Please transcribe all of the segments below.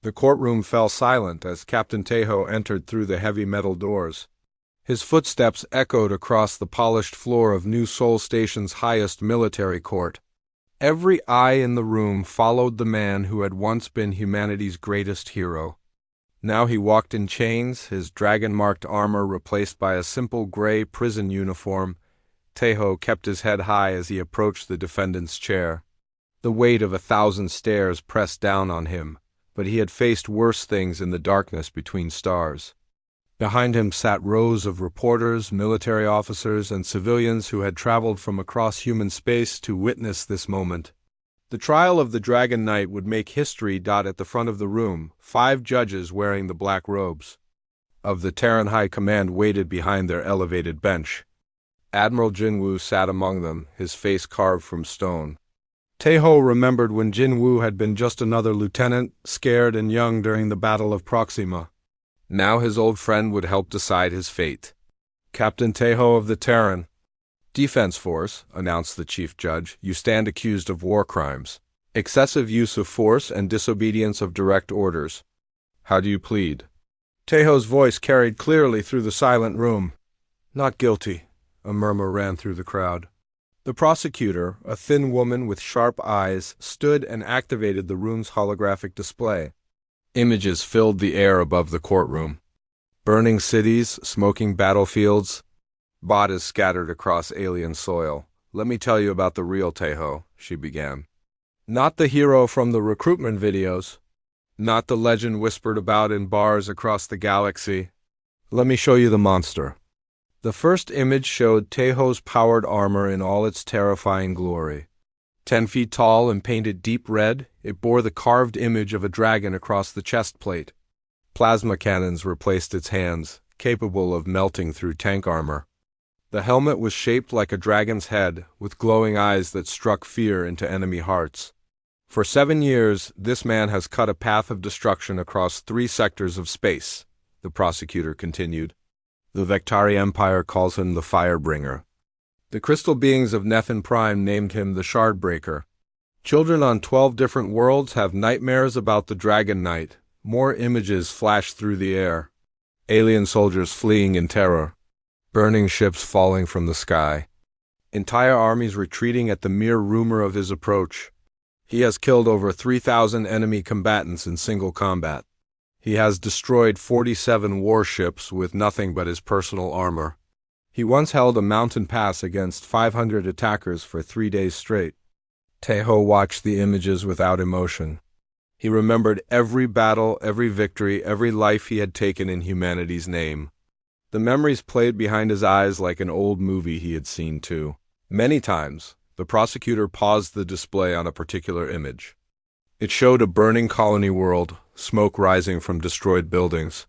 The courtroom fell silent as Captain Tejo entered through the heavy metal doors. His footsteps echoed across the polished floor of New Seoul Station's highest military court. Every eye in the room followed the man who had once been humanity's greatest hero. Now he walked in chains, his dragon-marked armor replaced by a simple gray prison uniform. Tejo kept his head high as he approached the defendant's chair. The weight of 1,000 stares pressed down on him, but he had faced worse things in the darkness between stars. Behind him sat rows of reporters, military officers, and civilians who had traveled from across human space to witness this moment. The trial of the Dragon Knight would make history. At the front of the room, 5 judges wearing the black robes of the Terran High Command waited behind their elevated bench. Admiral Jinwoo sat among them, his face carved from stone. Tejo remembered when Jinwoo had been just another lieutenant, scared and young during the Battle of Proxima. Now his old friend would help decide his fate. "Captain Tejo of the Terran Defense Force," announced the chief judge, "you stand accused of war crimes, excessive use of force, and disobedience of direct orders. How do you plead?" Tejo's voice carried clearly through the silent room. "Not guilty," a murmur ran through the crowd. The prosecutor, a thin woman with sharp eyes, stood and activated the room's holographic display. Images filled the air above the courtroom. Burning cities, smoking battlefields, bodies scattered across alien soil. "Let me tell you about the real Tejo," she began. "Not the hero from the recruitment videos. Not the legend whispered about in bars across the galaxy. Let me show you the monster." The first image showed Tejo's powered armor in all its terrifying glory. 10 feet tall and painted deep red, it bore the carved image of a dragon across the chest plate. Plasma cannons replaced its hands, capable of melting through tank armor. The helmet was shaped like a dragon's head, with glowing eyes that struck fear into enemy hearts. "For 7 years, this man has cut a path of destruction across 3 sectors of space," the prosecutor continued. "The Vectari Empire calls him the Firebringer. The crystal beings of Nethin Prime named him the Shardbreaker. Children on 12 different worlds have nightmares about the Dragon Knight. More images flash through the air. Alien soldiers fleeing in terror. Burning ships falling from the sky. Entire armies retreating at the mere rumor of his approach. He has killed over 3,000 enemy combatants in single combat. He has destroyed 47 warships with nothing but his personal armor. He once held a mountain pass against 500 attackers for 3 days straight." Tejo watched the images without emotion. He remembered every battle, every victory, every life he had taken in humanity's name. The memories played behind his eyes like an old movie he had seen too. Many times, the prosecutor paused the display on a particular image. It showed a burning colony world, smoke rising from destroyed buildings.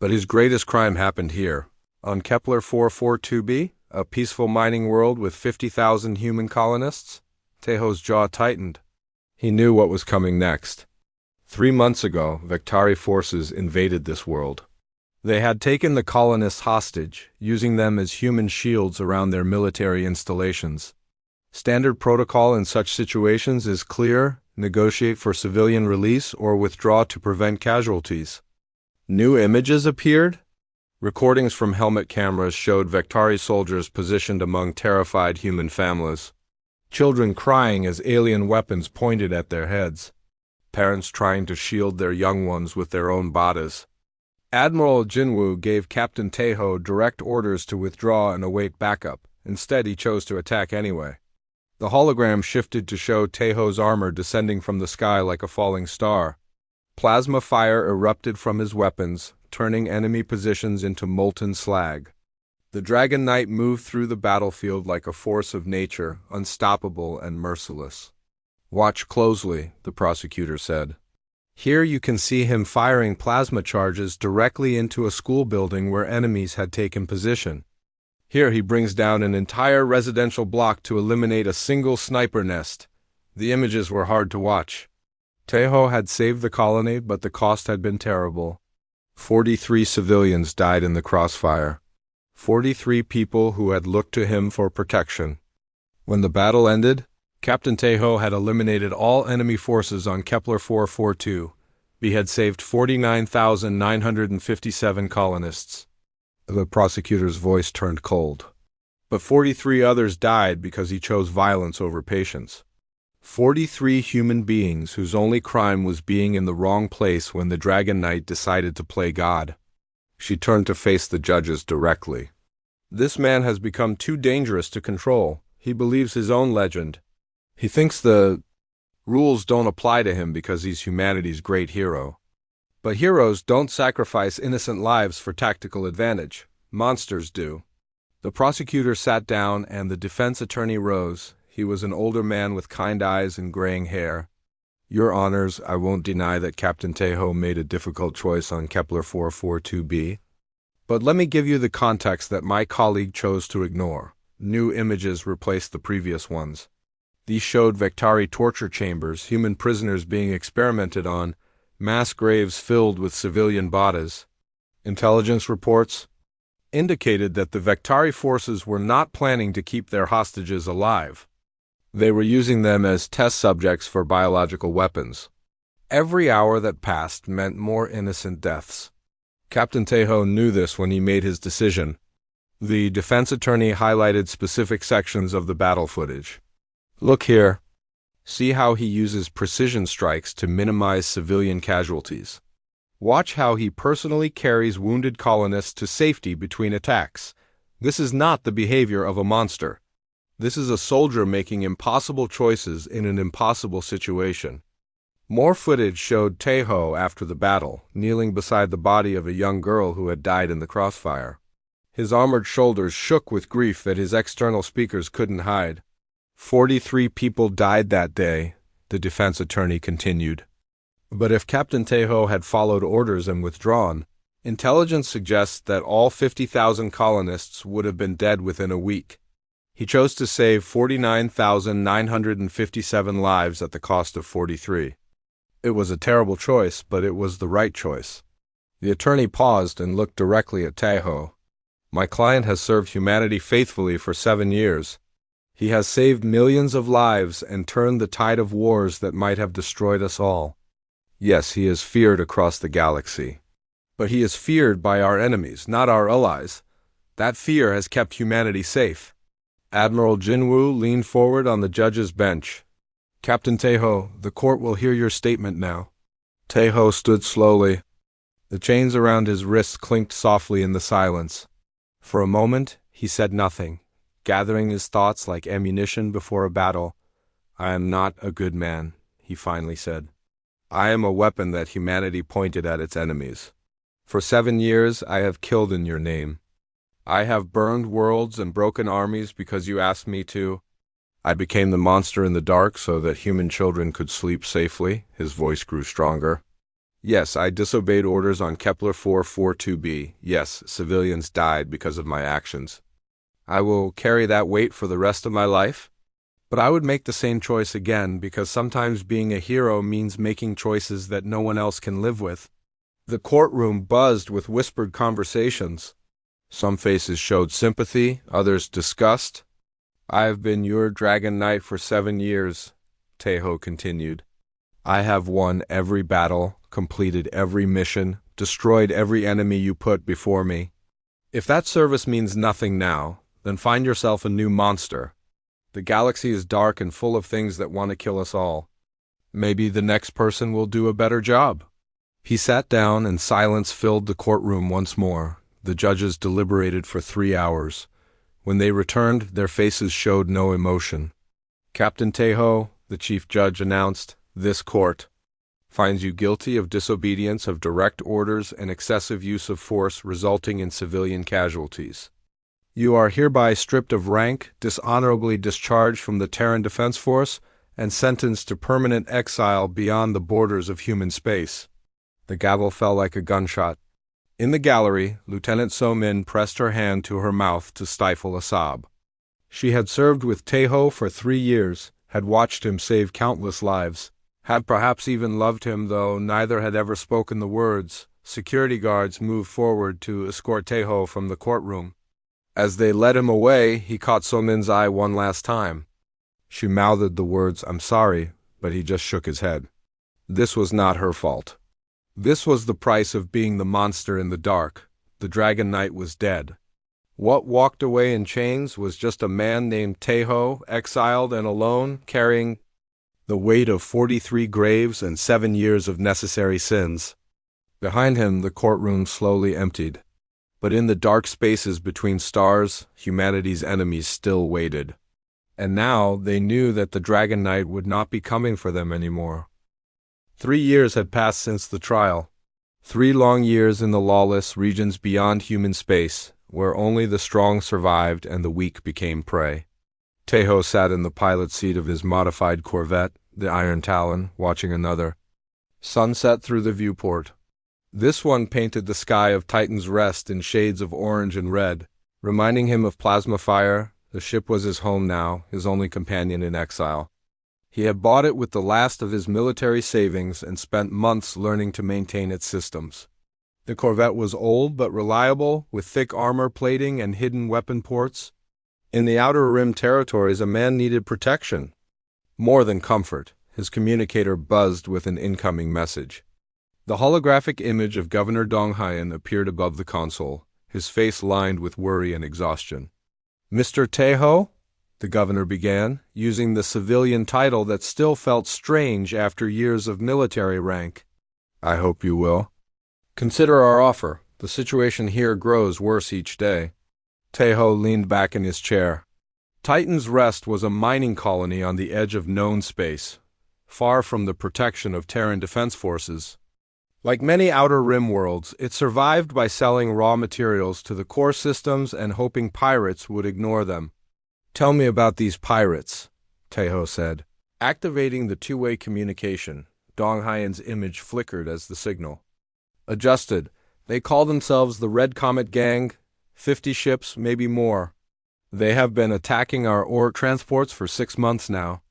But his greatest crime happened here. On Kepler 442b, a peaceful mining world with 50,000 human colonists. Tejo's jaw tightened. He knew what was coming next. 3 months ago, Vectari forces invaded this world. They had taken the colonists hostage, using them as human shields around their military installations. Standard protocol in such situations is clear: negotiate for civilian release or withdraw to prevent casualties. New images appeared. Recordings from helmet cameras showed Vectari soldiers positioned among terrified human families. Children crying as alien weapons pointed at their heads. Parents trying to shield their young ones with their own bodies. Admiral Jinwoo gave Captain Tejo direct orders to withdraw and await backup. Instead, he chose to attack anyway. The hologram shifted to show Tejo's armor descending from the sky like a falling star. Plasma fire erupted from his weapons, turning enemy positions into molten slag. The Dragon Knight moved through the battlefield like a force of nature, unstoppable and merciless. "Watch closely," the prosecutor said. "Here you can see him firing plasma charges directly into a school building where enemies had taken position. Here he brings down an entire residential block to eliminate a single sniper nest." The images were hard to watch. Tejo had saved the colony, but the cost had been terrible. 43 civilians died in the crossfire. 43 people who had looked to him for protection. When the battle ended, Captain Tejo had eliminated all enemy forces on Kepler 442, We had saved 49,957 colonists. The prosecutor's voice turned cold. But 43 others died because he chose violence over patience. 43 human beings whose only crime was being in the wrong place when the Dragon Knight decided to play God. She turned to face the judges directly. This man has become too dangerous to control. He believes his own legend. He thinks the rules don't apply to him because he's humanity's great hero. But heroes don't sacrifice innocent lives for tactical advantage. Monsters do. The prosecutor sat down and the defense attorney rose. He was an older man with kind eyes and graying hair. Your Honors, I won't deny that Captain Tejo made a difficult choice on Kepler 442b. But let me give you the context that my colleague chose to ignore. New images replaced the previous ones. These showed Vectari torture chambers, human prisoners being experimented on, mass graves filled with civilian bodies. Intelligence reports indicated that the Vectari forces were not planning to keep their hostages alive. They were using them as test subjects for biological weapons. Every hour that passed meant more innocent deaths. Captain Tejo knew this when he made his decision. The defense attorney highlighted specific sections of the battle footage. Look here. See how he uses precision strikes to minimize civilian casualties. Watch how he personally carries wounded colonists to safety between attacks. This is not the behavior of a monster. This is a soldier making impossible choices in an impossible situation. More footage showed Tejo after the battle, kneeling beside the body of a young girl who had died in the crossfire. His armored shoulders shook with grief that his external speakers couldn't hide. 43 people died that day, the defense attorney continued. But if Captain Tejo had followed orders and withdrawn, intelligence suggests that all 50,000 colonists would have been dead within a week. He chose to save 49,957 lives at the cost of 43. It was a terrible choice, but it was the right choice. The attorney paused and looked directly at Tejo. My client has served humanity faithfully for 7 years. He has saved millions of lives and turned the tide of wars that might have destroyed us all. Yes, he is feared across the galaxy. But he is feared by our enemies, not our allies. That fear has kept humanity safe. Admiral Jinwoo leaned forward on the judge's bench. Captain Tejo, the court will hear your statement now. Tejo stood slowly. The chains around his wrists clinked softly in the silence. For a moment, he said nothing, gathering his thoughts like ammunition before a battle. I am not a good man, he finally said. I am a weapon that humanity pointed at its enemies. For 7 years, I have killed in your name. I have burned worlds and broken armies because you asked me to. I became the monster in the dark so that human children could sleep safely. His voice grew stronger. Yes, I disobeyed orders on Kepler 442b. Yes, civilians died because of my actions. I will carry that weight for the rest of my life. But I would make the same choice again because sometimes being a hero means making choices that no one else can live with. The courtroom buzzed with whispered conversations. Some faces showed sympathy, others disgust. I have been your Dragon Knight for 7 years, Tejo continued. I have won every battle, completed every mission, destroyed every enemy you put before me. If that service means nothing now, then find yourself a new monster. The galaxy is dark and full of things that want to kill us all. Maybe the next person will do a better job. He sat down and silence filled the courtroom once more. The judges deliberated for 3 hours. When they returned, their faces showed no emotion. Captain Tejo, the chief judge announced, this court finds you guilty of disobedience of direct orders and excessive use of force resulting in civilian casualties. You are hereby stripped of rank, dishonorably discharged from the Terran Defense Force, and sentenced to permanent exile beyond the borders of human space. The gavel fell like a gunshot. In the gallery, Lieutenant So-min pressed her hand to her mouth to stifle a sob. She had served with Tejo for 3 years, had watched him save countless lives, had perhaps even loved him, though neither had ever spoken the words. Security guards moved forward to escort Tejo from the courtroom. As they led him away, he caught So-min's eye one last time. She mouthed the words, "I'm sorry," but he just shook his head. This was not her fault. This was the price of being the monster in the dark. The Dragon Knight was dead. What walked away in chains was just a man named Taeho, exiled and alone, carrying the weight of 43 graves and 7 years of necessary sins. Behind him, the courtroom slowly emptied. But in the dark spaces between stars, humanity's enemies still waited. And now they knew that the Dragon Knight would not be coming for them anymore. 3 years had passed since the trial. 3 long years in the lawless regions beyond human space, where only the strong survived and the weak became prey. Taeho sat in the pilot seat of his modified Corvette, the Iron Talon, watching another sunset through the viewport. This one painted the sky of Titan's Rest in shades of orange and red, reminding him of plasma fire. The ship was his home now, his only companion in exile. He had bought it with the last of his military savings and spent months learning to maintain its systems. The Corvette was old but reliable, with thick armor plating and hidden weapon ports. In the Outer Rim territories, a man needed protection. More than comfort, his communicator buzzed with an incoming message. The holographic image of Governor Donghayan appeared above the console, his face lined with worry and exhaustion. "Mr. Taeho?" the governor began, using the civilian title that still felt strange after years of military rank. "I hope you will. Consider our offer. The situation here grows worse each day." Taeho leaned back in his chair. Titan's Rest was a mining colony on the edge of known space, far from the protection of Terran defense forces. Like many Outer Rim worlds, it survived by selling raw materials to the core systems and hoping pirates would ignore them. "Tell me about these pirates," Taeho said. Activating the two-way communication, Donghayan's image flickered as the signal adjusted. "They call themselves the Red Comet Gang, 50 ships, maybe more. They have been attacking our ore transports for 6 months now.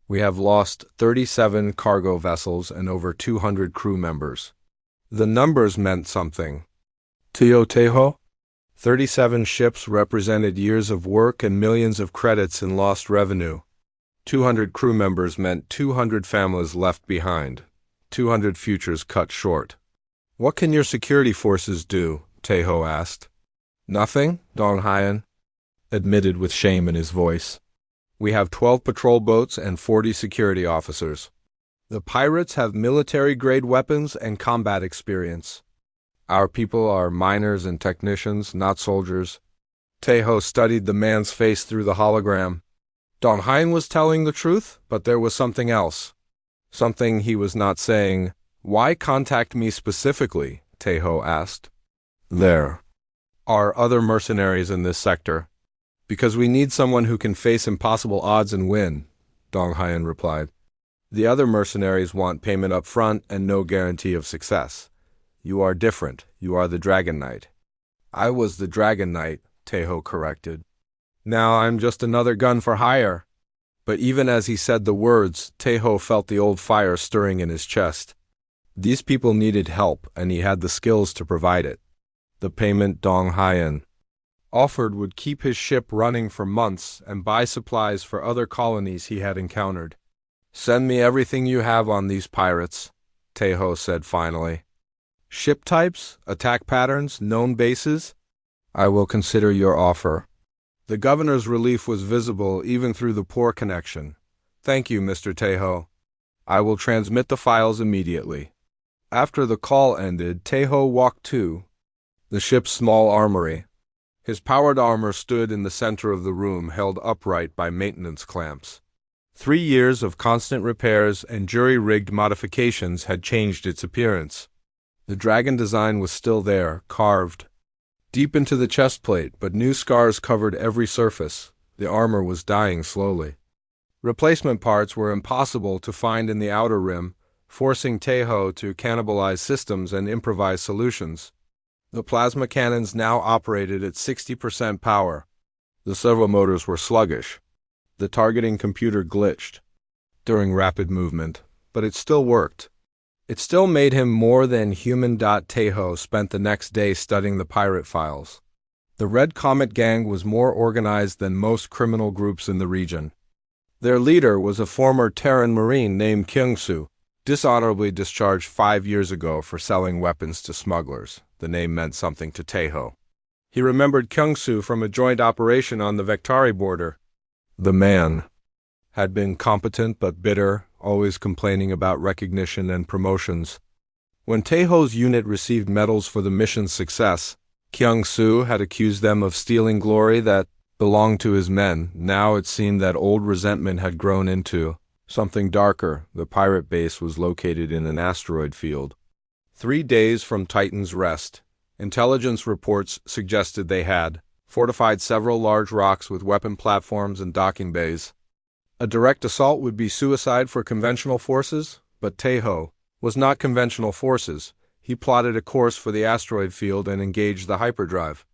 We have lost 37 cargo vessels and over 200 crew members." The numbers meant something. Taeho? 37 ships represented years of work and millions of credits in lost revenue. 200 crew members meant 200 families left behind, 200 futures cut short. "What can your security forces do?" Taeho asked. "Nothing," Donghayan admitted with shame in his voice. "We have 12 patrol boats and 40 security officers. The pirates have military-grade weapons and combat experience. Our people are miners and technicians, not soldiers." Taeho studied the man's face through the hologram. Donghayan was telling the truth, but there was something else. Something he was not saying. "Why contact me specifically?" Taeho asked. "There are other mercenaries in this sector." "Because we need someone who can face impossible odds and win," Donghayan replied. "The other mercenaries want payment up front and no guarantee of success. You are different. You are the Dragon Knight." "I was the Dragon Knight," Taeho corrected. "Now I'm just another gun for hire." But even as he said the words, Taeho felt the old fire stirring in his chest. These people needed help, and he had the skills to provide it. The payment Donghayan offered would keep his ship running for months and buy supplies for other colonies he had encountered. "Send me everything you have on these pirates," Taeho said finally. "Ship types, attack patterns, known bases? I will consider your offer." The governor's relief was visible even through the poor connection. "Thank you, Mr. Taeho. I will transmit the files immediately." After the call ended, Taeho walked to the ship's small armory. His powered armor stood in the center of the room, held upright by maintenance clamps. 3 years of constant repairs and jury-rigged modifications had changed its appearance. The dragon design was still there, carved deep into the chest plate, but new scars covered every surface. The armor was dying slowly. Replacement parts were impossible to find in the Outer Rim, forcing Taeho to cannibalize systems and improvise solutions. The plasma cannons now operated at 60% power. The servomotors were sluggish. The targeting computer glitched during rapid movement, but it still worked. It still made him more than human. Taeho spent the next day studying the pirate files. The Red Comet Gang was more organized than most criminal groups in the region. Their leader was a former Terran Marine named Kyung-soo. Dishonorably discharged 5 years ago for selling weapons to smugglers. The name meant something to Taeho. He remembered Kyung-soo from a joint operation on the Vectari border. The man had been competent but bitter, always complaining about recognition and promotions. When Taeho's unit received medals for the mission's success, Kyung-soo had accused them of stealing glory that belonged to his men. Now it seemed that old resentment had grown into something darker. The pirate base was located in an asteroid field. 3 days from Titan's rest, intelligence reports suggested they had fortified several large rocks with weapon platforms and docking bays. A direct assault would be suicide for conventional forces, but Taeho was not conventional forces. He plotted a course for the asteroid field and engaged the hyperdrive.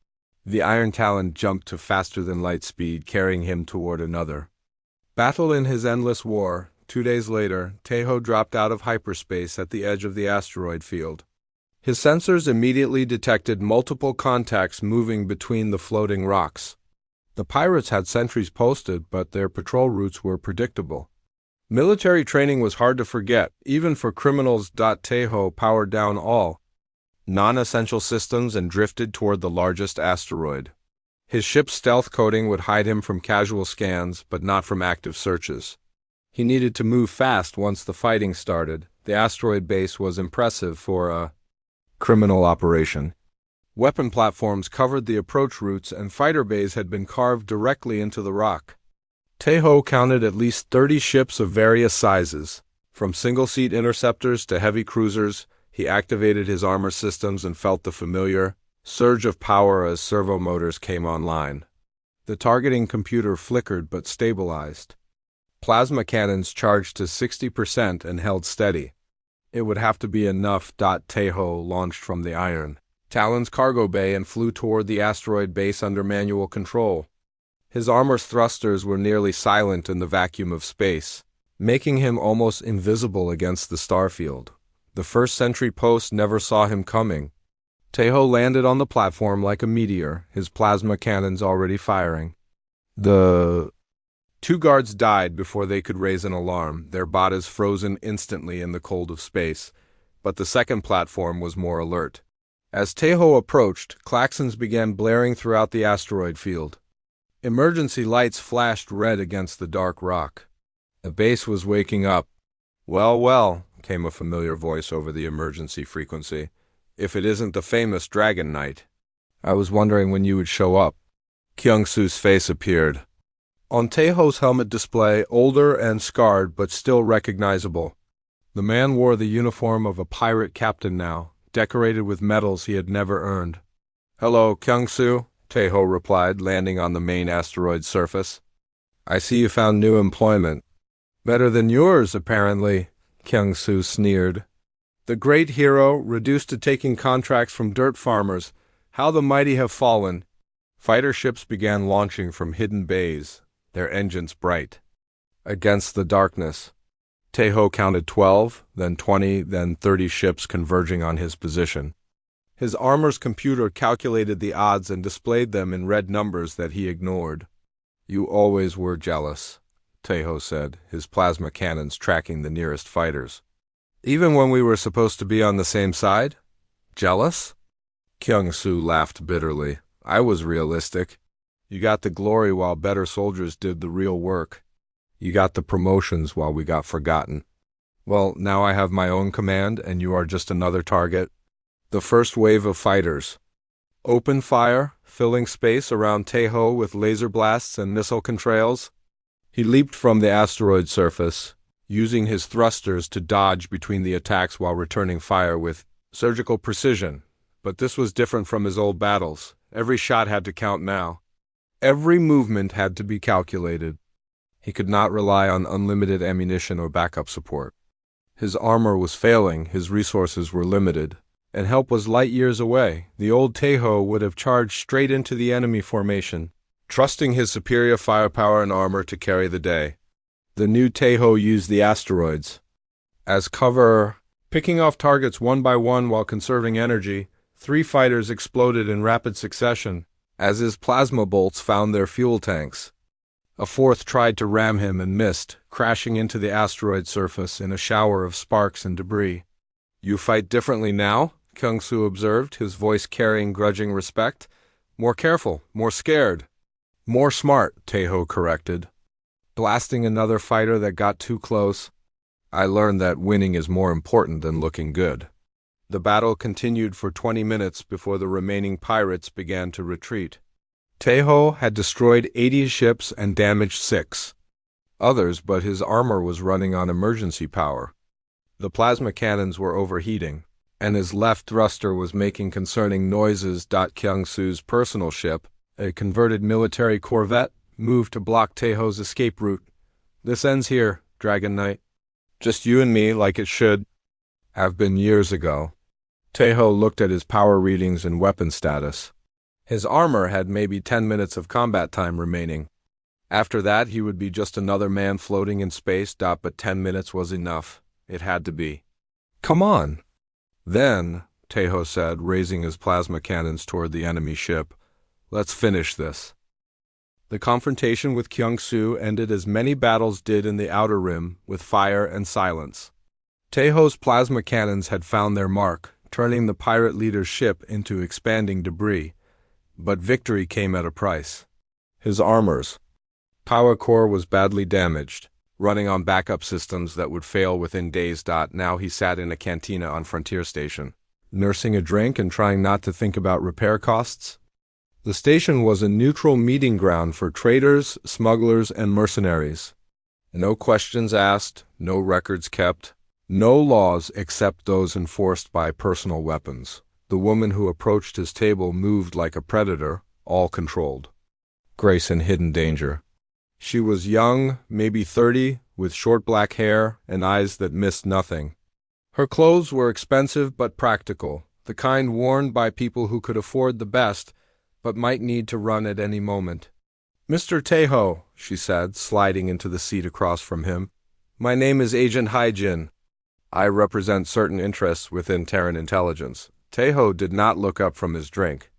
The Iron Talon jumped to faster-than-light speed, carrying him toward another battle in his endless war. 2 days later, Taeho dropped out of hyperspace at the edge of the asteroid field. His sensors immediately detected multiple contacts moving between the floating rocks. The pirates had sentries posted, but their patrol routes were predictable. Military training was hard to forget, even for criminals. Taeho powered down all non-essential systems and drifted toward the largest asteroid. His ship's stealth coating would hide him from casual scans, but not from active searches. He needed to move fast once the fighting started. The asteroid base was impressive for a criminal operation. Weapon platforms covered the approach routes, and fighter bays had been carved directly into the rock. Taeho counted at least 30 ships of various sizes. From single-seat interceptors to heavy cruisers, he activated his armor systems and felt the familiar surge of power as servo motors came online. The targeting computer flickered but stabilized. Plasma cannons charged to 60% and held steady. It would have to be enough. Taeho launched from the Iron Talon's cargo bay and flew toward the asteroid base under manual control. His armor's thrusters were nearly silent in the vacuum of space, making him almost invisible against the starfield. The first sentry post never saw him coming. Taeho landed on the platform like a meteor, his plasma cannons already firing. The 2 guards died before they could raise an alarm, their bodies frozen instantly in the cold of space, but the second platform was more alert. As Taeho approached, klaxons began blaring throughout the asteroid field. Emergency lights flashed red against the dark rock. The base was waking up. "Well, well," came a familiar voice over the emergency frequency. "If it isn't the famous Dragon Knight. I was wondering when you would show up." Kyung-soo's face appeared on Taeho's helmet display, older and scarred but still recognizable. The man wore the uniform of a pirate captain now, decorated with medals he had never earned. "Hello, Kyung-soo," Taeho replied, landing on the main asteroid surface. "I see you found new employment." "Better than yours, apparently," Kyung-soo sneered. The great hero, reduced to taking contracts from dirt farmers. How the mighty have fallen. Fighter ships began launching from hidden bays, their engines bright. Against the darkness, Taeho counted 12, then 20, then 30 ships converging on his position. His armor's computer calculated the odds and displayed them in red numbers that he ignored. "You always were jealous," Taeho said, his plasma cannons tracking the nearest fighters. "Even when we were supposed to be on the same side? Jealous?" Kyung-soo laughed bitterly. "I was realistic. You got the glory while better soldiers did the real work. You got the promotions while we got forgotten. Well, now I have my own command, and you are just another target." The first wave of fighters opened fire, filling space around Taeho with laser blasts and missile contrails. He leaped from the asteroid surface, using his thrusters to dodge between the attacks while returning fire with surgical precision. But this was different from his old battles. Every shot had to count now. Every movement had to be calculated. He could not rely on unlimited ammunition or backup support. His armor was failing, his resources were limited, and help was light years away. The old Taeho would have charged straight into the enemy formation, trusting his superior firepower and armor to carry the day. The new Taeho used the asteroids as cover, picking off targets one by one while conserving energy. 3 fighters exploded in rapid succession as his plasma bolts found their fuel tanks. A fourth tried to ram him and missed, crashing into the asteroid surface in a shower of sparks and debris. "You fight differently now?" Kyung-soo observed, his voice carrying grudging respect. "More careful, more scared." "More smart," Taeho corrected. "Blasting another fighter that got too close. I learned that winning is more important than looking good." The battle continued for 20 minutes before the remaining pirates began to retreat. Taeho had destroyed 80 ships and damaged 6 others, but his armor was running on emergency power. The plasma cannons were overheating, and his left thruster was making concerning noises. Kyung-soo's personal ship, a converted military corvette, moved to block Taeho's escape route. "This ends here, Dragon Knight. Just you and me, like it should have been years ago." Taeho looked at his power readings and weapon status. His armor had maybe 10 minutes of combat time remaining. After that, he would be just another man floating in space. But 10 minutes was enough. It had to be. "Come on." "Then," Taeho said, raising his plasma cannons toward the enemy ship, "let's finish this." The confrontation with Kyung-soo ended as many battles did in the Outer Rim, with fire and silence. Taeho's plasma cannons had found their mark, turning the pirate leader's ship into expanding debris. But victory came at a price. His armor's power core was badly damaged, running on backup systems that would fail within days. Now he sat in a cantina on Frontier Station, nursing a drink and trying not to think about repair costs. The station was a neutral meeting ground for traders, smugglers, and mercenaries. No questions asked, no records kept, no laws except those enforced by personal weapons. The woman who approached his table moved like a predator, all controlled. Grace in hidden danger. She was young, maybe 30, with short black hair and eyes that missed nothing. Her clothes were expensive but practical, the kind worn by people who could afford the best, but might need to run at any moment. "Mr. Taeho," she said, sliding into the seat across from him. "My name is Agent Haijin. I represent certain interests within Terran intelligence." Taeho did not look up from his drink.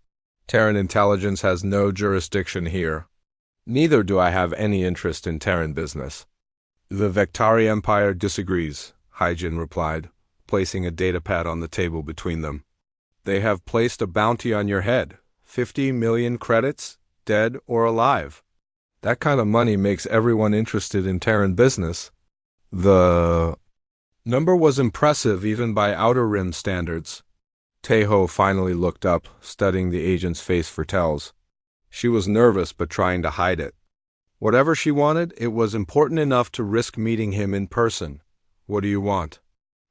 "Terran intelligence has no jurisdiction here. Neither do I have any interest in Terran business." "The Vektari Empire disagrees," Haijin replied, placing a datapad on the table between them. "They have placed a bounty on your head, 50 million credits, dead or alive. That kind of money makes everyone interested in Terran business." The number was impressive even by Outer Rim standards. Taeho finally looked up, studying the agent's face for tells. She was nervous but trying to hide it. Whatever she wanted, it was important enough to risk meeting him in person. "What do you want?"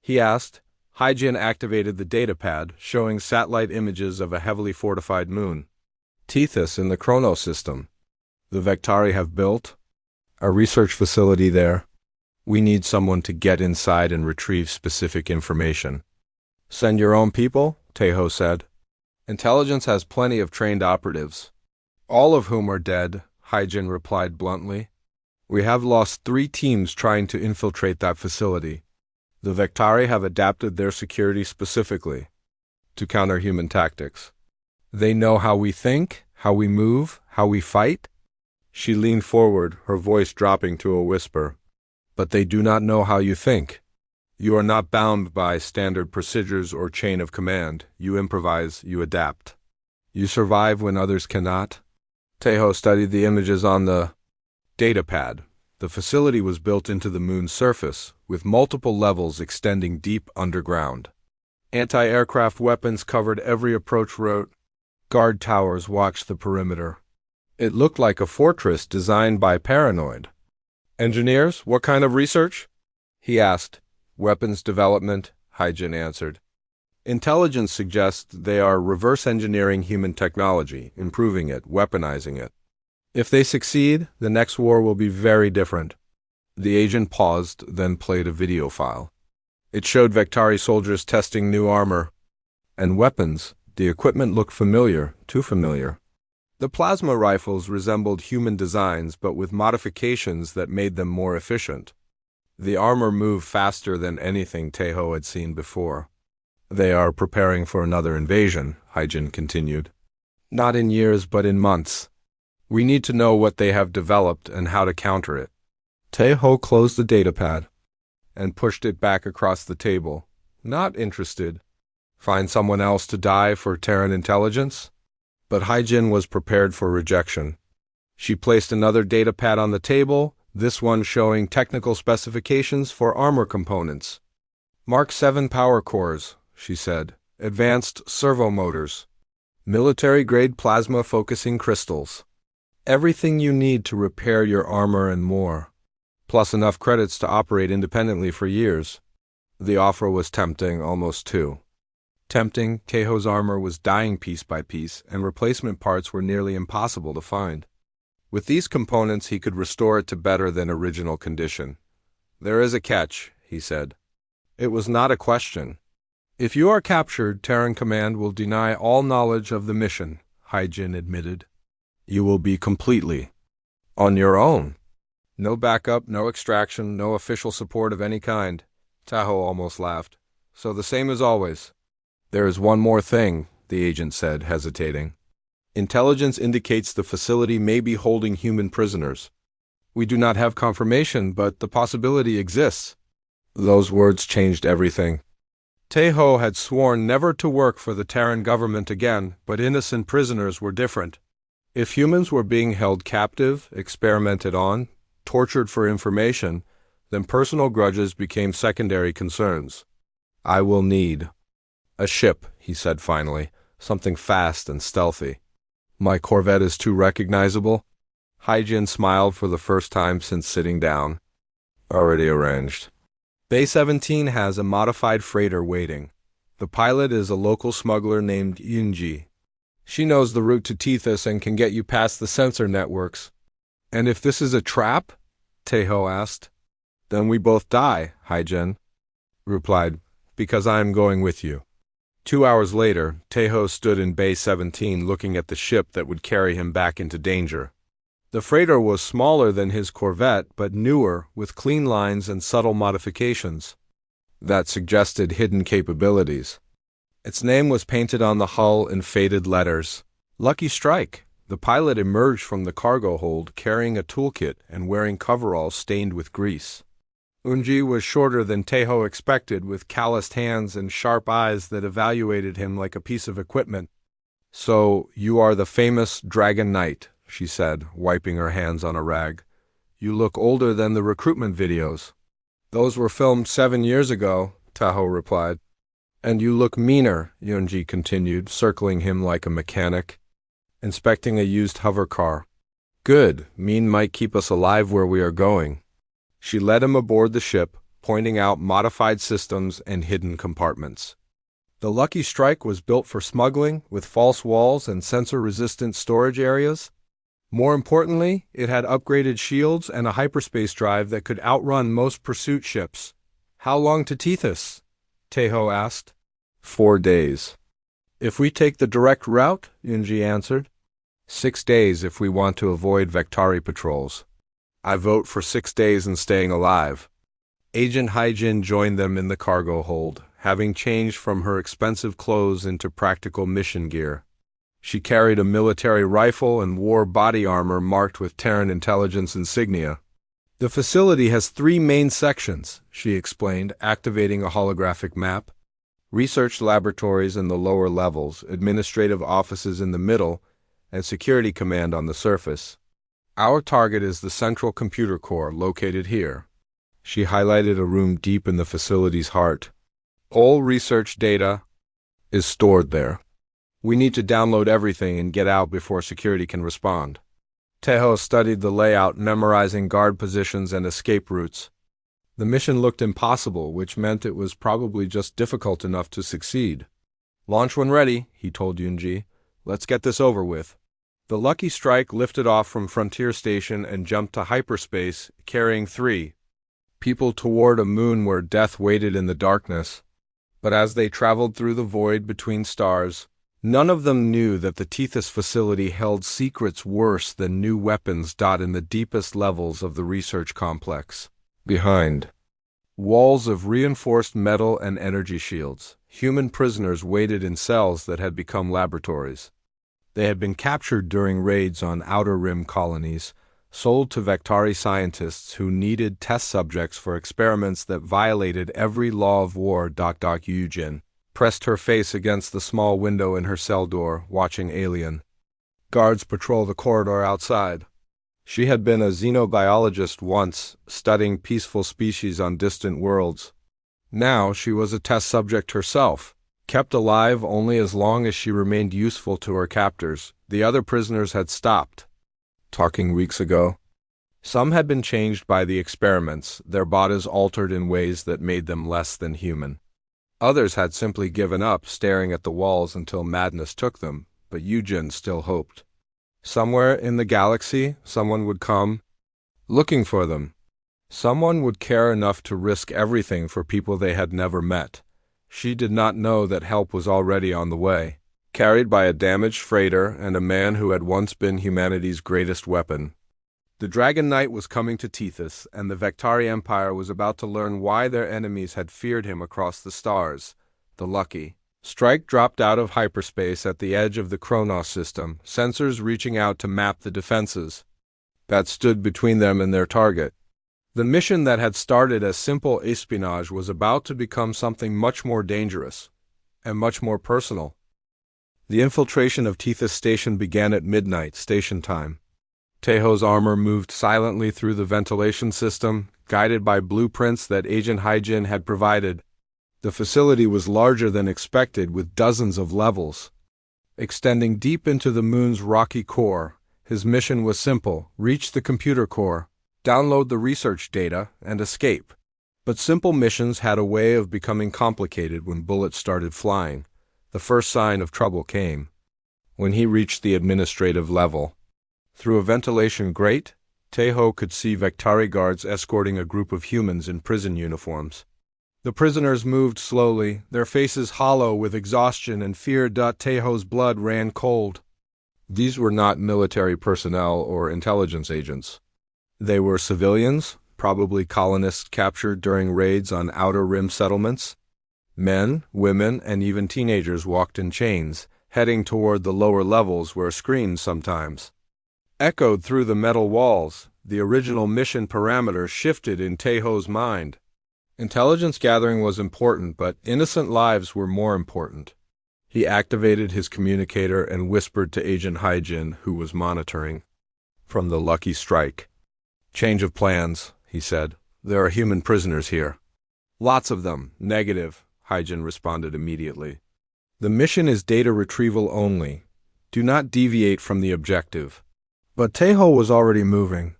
he asked. Haijin activated the datapad, showing satellite images of a heavily fortified moon. "Tethys in the Chrono system. The Vektari have built a research facility there. We need someone to get inside and retrieve specific information." "Send your own people?" Taeho said. "Intelligence has plenty of trained operatives, all of whom are dead," Haijin replied bluntly. "We have lost 3 teams trying to infiltrate that facility. The Vektari have adapted their security specifically to counter human tactics. They know how we think, how we move, how we fight." She leaned forward, her voice dropping to a whisper. "But they do not know how you think. You are not bound by standard procedures or chain of command. You improvise, you adapt. You survive when others cannot." Taeho studied the images on the datapad. The facility was built into the moon's surface, with multiple levels extending deep underground. Anti-aircraft weapons covered every approach route. Guard towers watched the perimeter. It looked like a fortress designed by Paranoid. "Engineers, what kind of research?" he asked. "Weapons development," Haijin answered. "Intelligence suggests they are reverse engineering human technology, improving it, weaponizing it. If they succeed, the next war will be very different." The agent paused, then played a video file. It showed Vektari soldiers testing new armor and weapons. The equipment looked familiar, too familiar. The plasma rifles resembled human designs, but with modifications that made them more efficient. The armor moved faster than anything Taeho had seen before. "They are preparing for another invasion," Haijin continued. "Not in years, but in months. We need to know what they have developed and how to counter it. Taeho closed the datapad and pushed it back across the table. Not interested. Find someone else to die for Terran intelligence? But Hyjin was prepared for rejection. She placed another datapad on the table, this one showing technical specifications for armor components. Mark 7 power cores, she said. Advanced servo motors. Military-grade plasma-focusing crystals. Everything you need to repair your armor and more. Plus enough credits to operate independently for years. The offer was tempting, almost too tempting. Taeho's armor was dying piece by piece, and replacement parts were nearly impossible to find. With these components, he could restore it to better than original condition. There is a catch, he said. It was not a question. If you are captured, Terran Command will deny all knowledge of the mission, Hyjin admitted. You will be completely on your own. No backup, no extraction, no official support of any kind. Taeho almost laughed. So the same as always. There is one more thing, the agent said, hesitating. Intelligence indicates the facility may be holding human prisoners. We do not have confirmation, but the possibility exists. Those words changed everything. Taeho had sworn never to work for the Terran government again, but innocent prisoners were different. If humans were being held captive, experimented on, tortured for information, then personal grudges became secondary concerns. I will need a ship, he said finally, something fast and stealthy. My Corvette is too recognizable? Hyjin smiled for the first time since sitting down. Already arranged. Bay 17 has a modified freighter waiting. The pilot is a local smuggler named Yunji. She knows the route to Tethys and can get you past the sensor networks. And if this is a trap? Taeho asked. Then we both die, Hyjin replied, because I am going with you. 2 hours later, Taeho stood in Bay 17 looking at the ship that would carry him back into danger. The freighter was smaller than his Corvette, but newer, with clean lines and subtle modifications that suggested hidden capabilities. Its name was painted on the hull in faded letters. Lucky Strike. The pilot emerged from the cargo hold carrying a toolkit and wearing coveralls stained with grease. Unji was shorter than Taeho expected, with calloused hands and sharp eyes that evaluated him like a piece of equipment. So, you are the famous Dragon Knight, she said, wiping her hands on a rag. You look older than the recruitment videos. Those were filmed 7 years ago, Taeho replied. And you look meaner, Yunji continued, circling him like a mechanic, inspecting a used hover car. Good, mean might keep us alive where we are going. She led him aboard the ship, pointing out modified systems and hidden compartments. The Lucky Strike was built for smuggling, with false walls and sensor-resistant storage areas. More importantly, it had upgraded shields and a hyperspace drive that could outrun most pursuit ships. How long to Tethys? Taeho asked. 4 days. If we take the direct route, Yunji answered. 6 days if we want to avoid Vectari patrols. I vote for 6 days and staying alive. Agent Hyjin joined them in the cargo hold, having changed from her expensive clothes into practical mission gear. She carried a military rifle and wore body armor marked with Terran intelligence insignia. The facility has 3 main sections, she explained, activating a holographic map. Research laboratories in the lower levels, administrative offices in the middle, and security command on the surface. Our target is the central computer core located here. She highlighted a room deep in the facility's heart. All research data is stored there. We need to download everything and get out before security can respond. Taeho studied the layout, memorizing guard positions and escape routes. The mission looked impossible, which meant it was probably just difficult enough to succeed. Launch when ready, he told Yunji. Let's get this over with. The Lucky Strike lifted off from Frontier Station and jumped to hyperspace, carrying 3 people toward a moon where death waited in the darkness. But as they traveled through the void between stars, none of them knew that the Tethys facility held secrets worse than new weapons in the deepest levels of the research complex. Behind walls of reinforced metal and energy shields, human prisoners waited in cells that had become laboratories. They had been captured during raids on Outer Rim colonies, sold to Vectari scientists who needed test subjects for experiments that violated every law of war. Yujin pressed her face against the small window in her cell door, watching Alien guards patrol the corridor outside. She had been a xenobiologist once, studying peaceful species on distant worlds. Now she was a test subject herself, kept alive only as long as she remained useful to her captors. The other prisoners had stopped talking weeks ago. Some had been changed by the experiments, their bodies altered in ways that made them less than human. Others had simply given up, staring at the walls until madness took them, but Yujin still hoped. Somewhere in the galaxy, someone would come, looking for them. Someone would care enough to risk everything for people they had never met. She did not know that help was already on the way, carried by a damaged freighter and a man who had once been humanity's greatest weapon. The Dragon Knight was coming to Tethys, and the Vectari Empire was about to learn why their enemies had feared him across the stars. The Lucky Strike dropped out of hyperspace at the edge of the Kronos system, sensors reaching out to map the defenses that stood between them and their target. The mission that had started as simple espionage was about to become something much more dangerous and much more personal. The infiltration of Tethys Station began at midnight, station time. Taeho's armor moved silently through the ventilation system, guided by blueprints that Agent Haijin had provided. The facility was larger than expected, with dozens of levels extending deep into the moon's rocky core. His mission was simple: reach the computer core, download the research data, and escape. But simple missions had a way of becoming complicated when bullets started flying. The first sign of trouble came when he reached the administrative level. Through a ventilation grate, Taeho could see Vectari guards escorting a group of humans in prison uniforms. The prisoners moved slowly, their faces hollow with exhaustion and fear. Taeho's blood ran cold. These were not military personnel or intelligence agents. They were civilians, probably colonists captured during raids on Outer Rim settlements. Men, women, and even teenagers walked in chains, heading toward the lower levels where screens sometimes echoed through the metal walls. The original mission parameters shifted in Taeho's mind. Intelligence gathering was important, but innocent lives were more important. He activated his communicator and whispered to Agent Haijin, who was monitoring from the Lucky Strike. "Change of plans," he said. "There are human prisoners here." "Lots of them." "Negative," Haijin responded immediately. "The mission is data retrieval only. Do not deviate from the objective." But Taeho was already moving.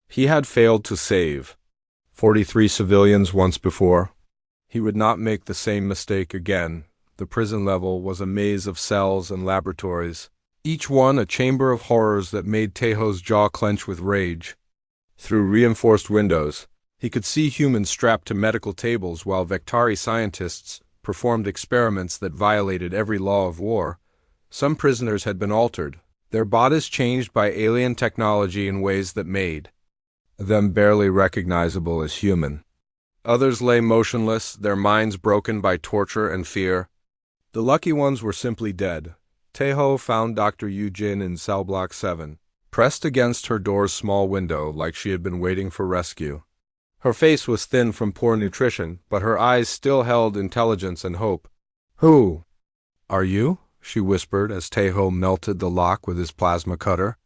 He had failed to save 43 civilians once before. He would not make the same mistake again. The prison level was a maze of cells and laboratories, each one a chamber of horrors that made Taeho's jaw clench with rage. Through reinforced windows, he could see humans strapped to medical tables while Vectari scientists performed experiments that violated every law of war. Some prisoners had been altered, their bodies changed by alien technology in ways that made them barely recognizable as human. Others lay motionless, their minds broken by torture and fear. The lucky ones were simply dead. Taeho found Dr. Yujin in cell block 7, pressed against her door's small window like she had been waiting for rescue. Her face was thin from poor nutrition, but her eyes still held intelligence and hope. "Who are you?" she whispered as Taeho melted the lock with his plasma cutter.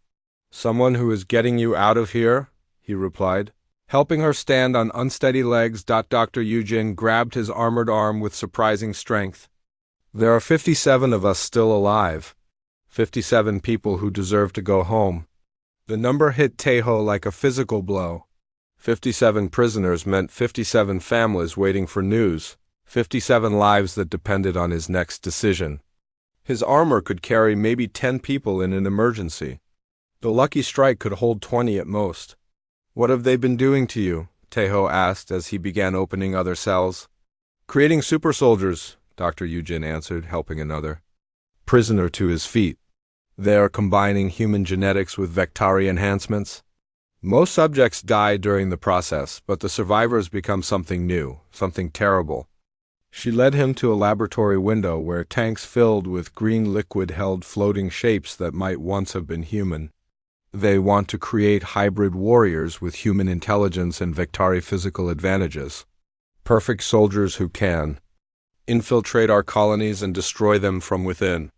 "Someone who is getting you out of here," he replied, helping her stand on unsteady legs. Dr. Yujin grabbed his armored arm with surprising strength. "There are 57 of us still alive. 57 people who deserve to go home." The number hit Taeho like a physical blow. 57 prisoners meant 57 families waiting for news, 57 lives that depended on his next decision. His armor could carry maybe 10 people in an emergency. The Lucky Strike could hold 20 at most. "What have they been doing to you?" Taeho asked as he began opening other cells. "Creating super soldiers," Dr. Yujin answered, helping another prisoner to his feet. "They are combining human genetics with Vectari enhancements. Most subjects die during the process, but the survivors become something new, something terrible." She led him to a laboratory window where tanks filled with green liquid held floating shapes that might once have been human. They want to create hybrid warriors with human intelligence and Vektari physical advantages. Perfect soldiers who can infiltrate our colonies and destroy them from within.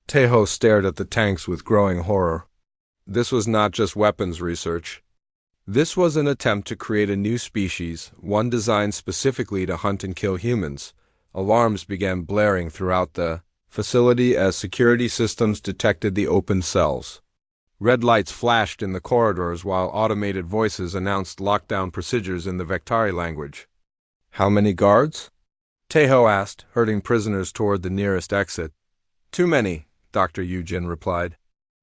Teho stared at the tanks with growing horror. This was not just weapons research. This was an attempt to create a new species, one designed specifically to hunt and kill humans. Alarms began blaring throughout the facility as security systems detected the open cells. Red lights flashed in the corridors while automated voices announced lockdown procedures in the Vektari language. How many guards? Teho asked, herding prisoners toward the nearest exit. Too many, Dr. Eugene replied.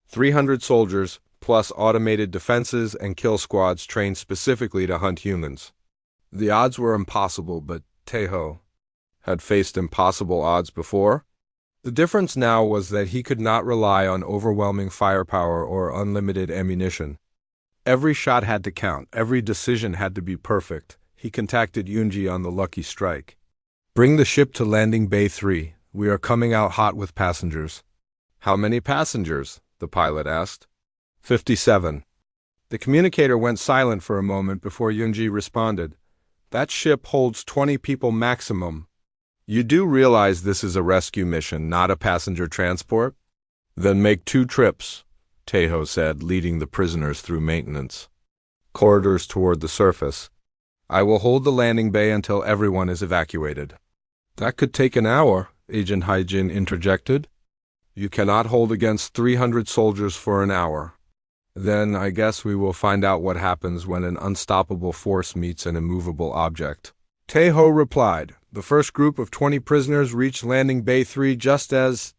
300 soldiers, plus automated defenses and kill squads trained specifically to hunt humans. The odds were impossible, but Teho had faced impossible odds before. The difference now was that he could not rely on overwhelming firepower or unlimited ammunition. Every shot had to count, every decision had to be perfect. He contacted Yunji on the lucky strike. Bring the ship to Landing Bay 3. We are coming out hot with passengers. How many passengers? The pilot asked. 57. The communicator went silent for a moment before Yunji responded. That ship holds 20 people maximum. You do realize this is a rescue mission, not a passenger transport? Then make 2 trips, Teho said, leading the prisoners through maintenance corridors toward the surface. I will hold the landing bay until everyone is evacuated. That could take an hour, Agent Haijin interjected. You cannot hold against 300 soldiers for an hour. Then I guess we will find out what happens when an unstoppable force meets an immovable object. Teho replied. The first group of 20 prisoners reached Landing Bay 3 just as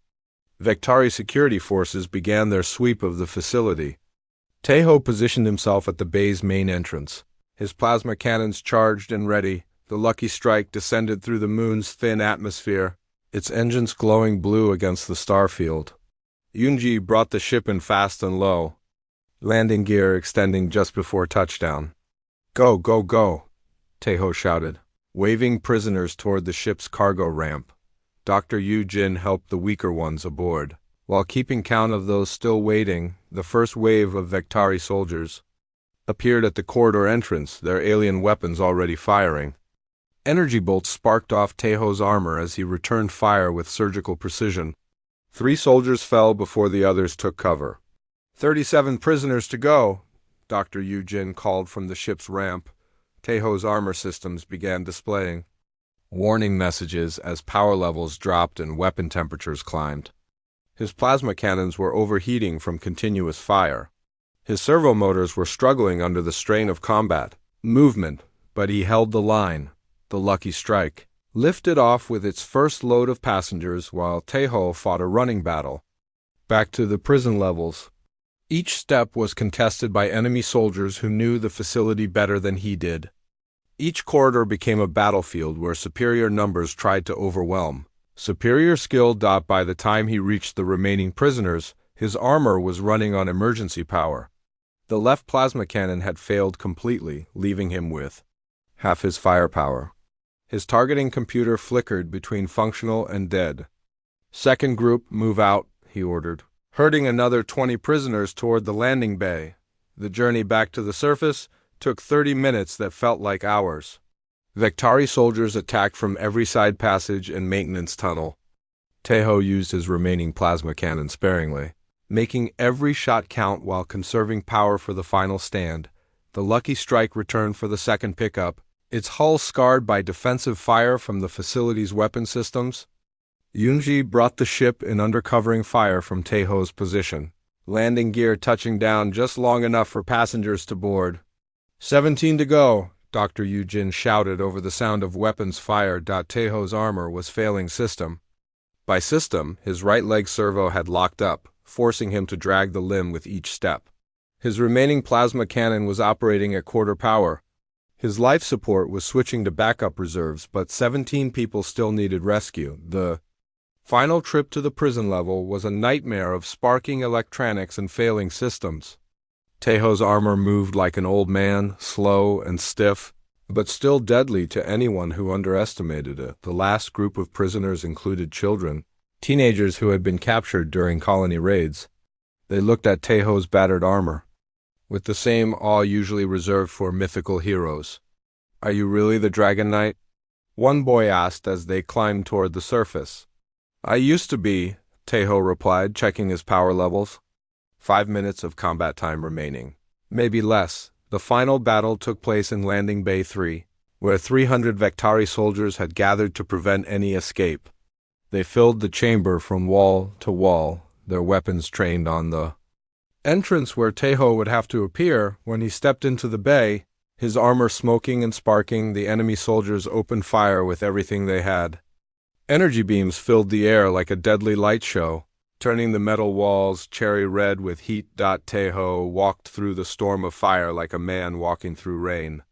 Vektari security forces began their sweep of the facility. Teho positioned himself at the bay's main entrance. His plasma cannons charged and ready. The lucky strike descended through the moon's thin atmosphere, its engines glowing blue against the starfield. Yunji brought the ship in fast and low, landing gear extending just before touchdown. Go, go, go, Teho shouted, waving prisoners toward the ship's cargo ramp. Dr. Yu-jin helped the weaker ones aboard. While keeping count of those still waiting, the first wave of Vektari soldiers appeared at the corridor entrance, their alien weapons already firing. Energy bolts sparked off Teho's armor as he returned fire with surgical precision. 3 soldiers fell before the others took cover. 37 prisoners to go, Dr. Yu-jin called from the ship's ramp. Teho's armor systems began displaying warning messages as power levels dropped and weapon temperatures climbed. His plasma cannons were overheating from continuous fire. His servo motors were struggling under the strain of combat movement, but he held the line. The lucky strike lifted off with its first load of passengers while Teho fought a running battle back to the prison levels. Each step was contested by enemy soldiers who knew the facility better than he did. Each corridor became a battlefield where superior numbers tried to overwhelm. Superior skill dot by the time he reached the remaining prisoners, his armor was running on emergency power. The left plasma cannon had failed completely, leaving him with half his firepower. His targeting computer flickered between functional and dead. Second group, move out, he ordered, herding another 20 prisoners toward the landing bay. The journey back to the surface took 30 minutes that felt like hours. Vektari soldiers attacked from every side passage and maintenance tunnel. Teho used his remaining plasma cannon sparingly, making every shot count while conserving power for the final stand. The lucky strike returned for the second pickup, its hull scarred by defensive fire from the facility's weapon systems. Yunji brought the ship in undercovering fire from Teho's position, landing gear touching down just long enough for passengers to board. 17 to go, Dr. Yu-jin shouted over the sound of weapons fire. Teho's armor was failing system by system. His right leg servo had locked up, forcing him to drag the limb with each step. His remaining plasma cannon was operating at quarter power. His life support was switching to backup reserves, but 17 people still needed rescue. The final trip to the prison level was a nightmare of sparking electronics and failing systems. Teho's armor moved like an old man, slow and stiff. but still deadly to anyone who underestimated it. The last group of prisoners included children, teenagers who had been captured during colony raids. They looked at Teho's battered armor, with the same awe usually reserved for mythical heroes. "Are you really the Dragon Knight?" one boy asked as they climbed toward the surface. "I used to be," Teho replied, checking his power levels. 5 minutes of combat time remaining. Maybe less. The final battle took place in Landing Bay 3, where 300 Vectari soldiers had gathered to prevent any escape. They filled the chamber from wall to wall, their weapons trained on the entrance where Teho would have to appear. When he stepped into the bay, his armor smoking and sparking, the enemy soldiers opened fire with everything they had. Energy beams filled the air like a deadly light show, turning the metal walls cherry red with heat. Teho walked through the storm of fire like a man walking through rain.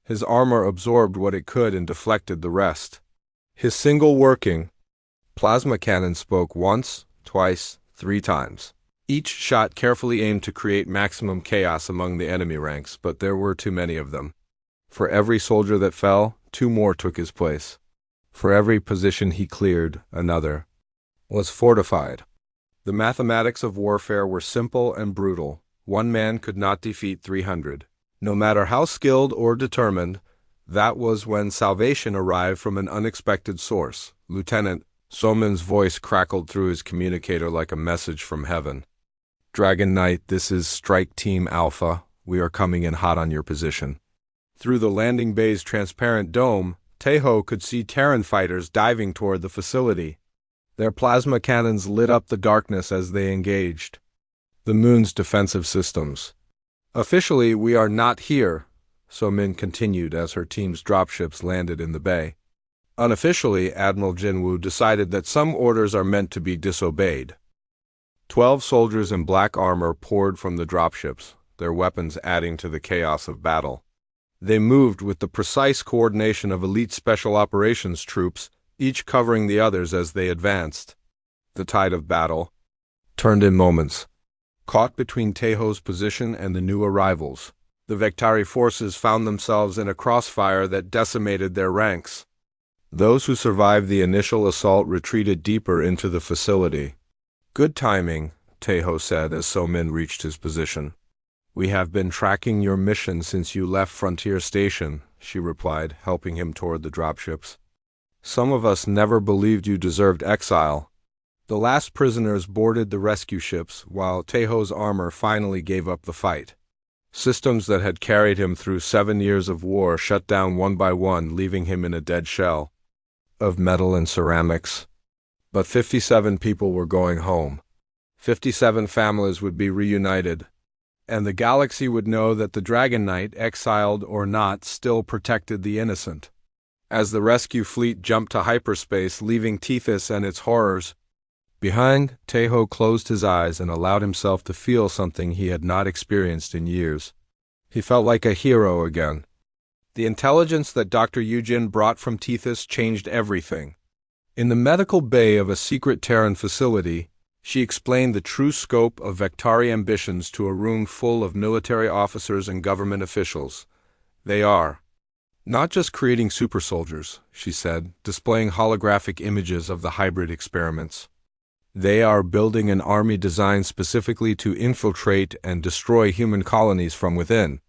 His armor absorbed what it could and deflected the rest. His single working plasma cannon spoke once, twice, 3 times. Each shot carefully aimed to create maximum chaos among the enemy ranks, but there were too many of them. For every soldier that fell, 2 more took his place. For every position he cleared, another was fortified. The mathematics of warfare were simple and brutal. 1 man could not defeat 300. No matter how skilled or determined, that was when salvation arrived from an unexpected source. Lieutenant Somin's voice crackled through his communicator like a message from heaven. "Dragon Knight, this is Strike Team Alpha. We are coming in hot on your position." Through the landing bay's transparent dome, Teho could see Terran fighters diving toward the facility. Their plasma cannons lit up the darkness as they engaged the moon's defensive systems. "Officially, we are not here," Somin continued as her team's dropships landed in the bay. "Unofficially, Admiral Jinwoo decided that some orders are meant to be disobeyed." 12 soldiers in black armor poured from the dropships, their weapons adding to the chaos of battle. They moved with the precise coordination of elite special operations troops, each covering the others as they advanced. The tide of battle turned in moments. Caught between Teho's position and the new arrivals, the Vectari forces found themselves in a crossfire that decimated their ranks. Those who survived the initial assault retreated deeper into the facility. "Good timing," Teho said as Somin reached his position. "We have been tracking your mission since you left Frontier Station," she replied, helping him toward the dropships. "Some of us never believed you deserved exile." The last prisoners boarded the rescue ships, while Teho's armor finally gave up the fight. Systems that had carried him through 7 years of war shut down one by one, leaving him in a dead shell of metal and ceramics. But 57 people were going home. 57 families would be reunited, and the galaxy would know that the Dragon Knight, exiled or not, still protected the innocent. As the rescue fleet jumped to hyperspace, leaving Tethys and its horrors behind, Teho closed his eyes and allowed himself to feel something he had not experienced in years. He felt like a hero again. The intelligence that Dr. Eugene brought from Tethys changed everything. In the medical bay of a secret Terran facility, she explained the true scope of Vectari ambitions to a room full of military officers and government officials. "They are not just creating super soldiers," she said, displaying holographic images of the hybrid experiments. "They are building an army designed specifically to infiltrate and destroy human colonies from within."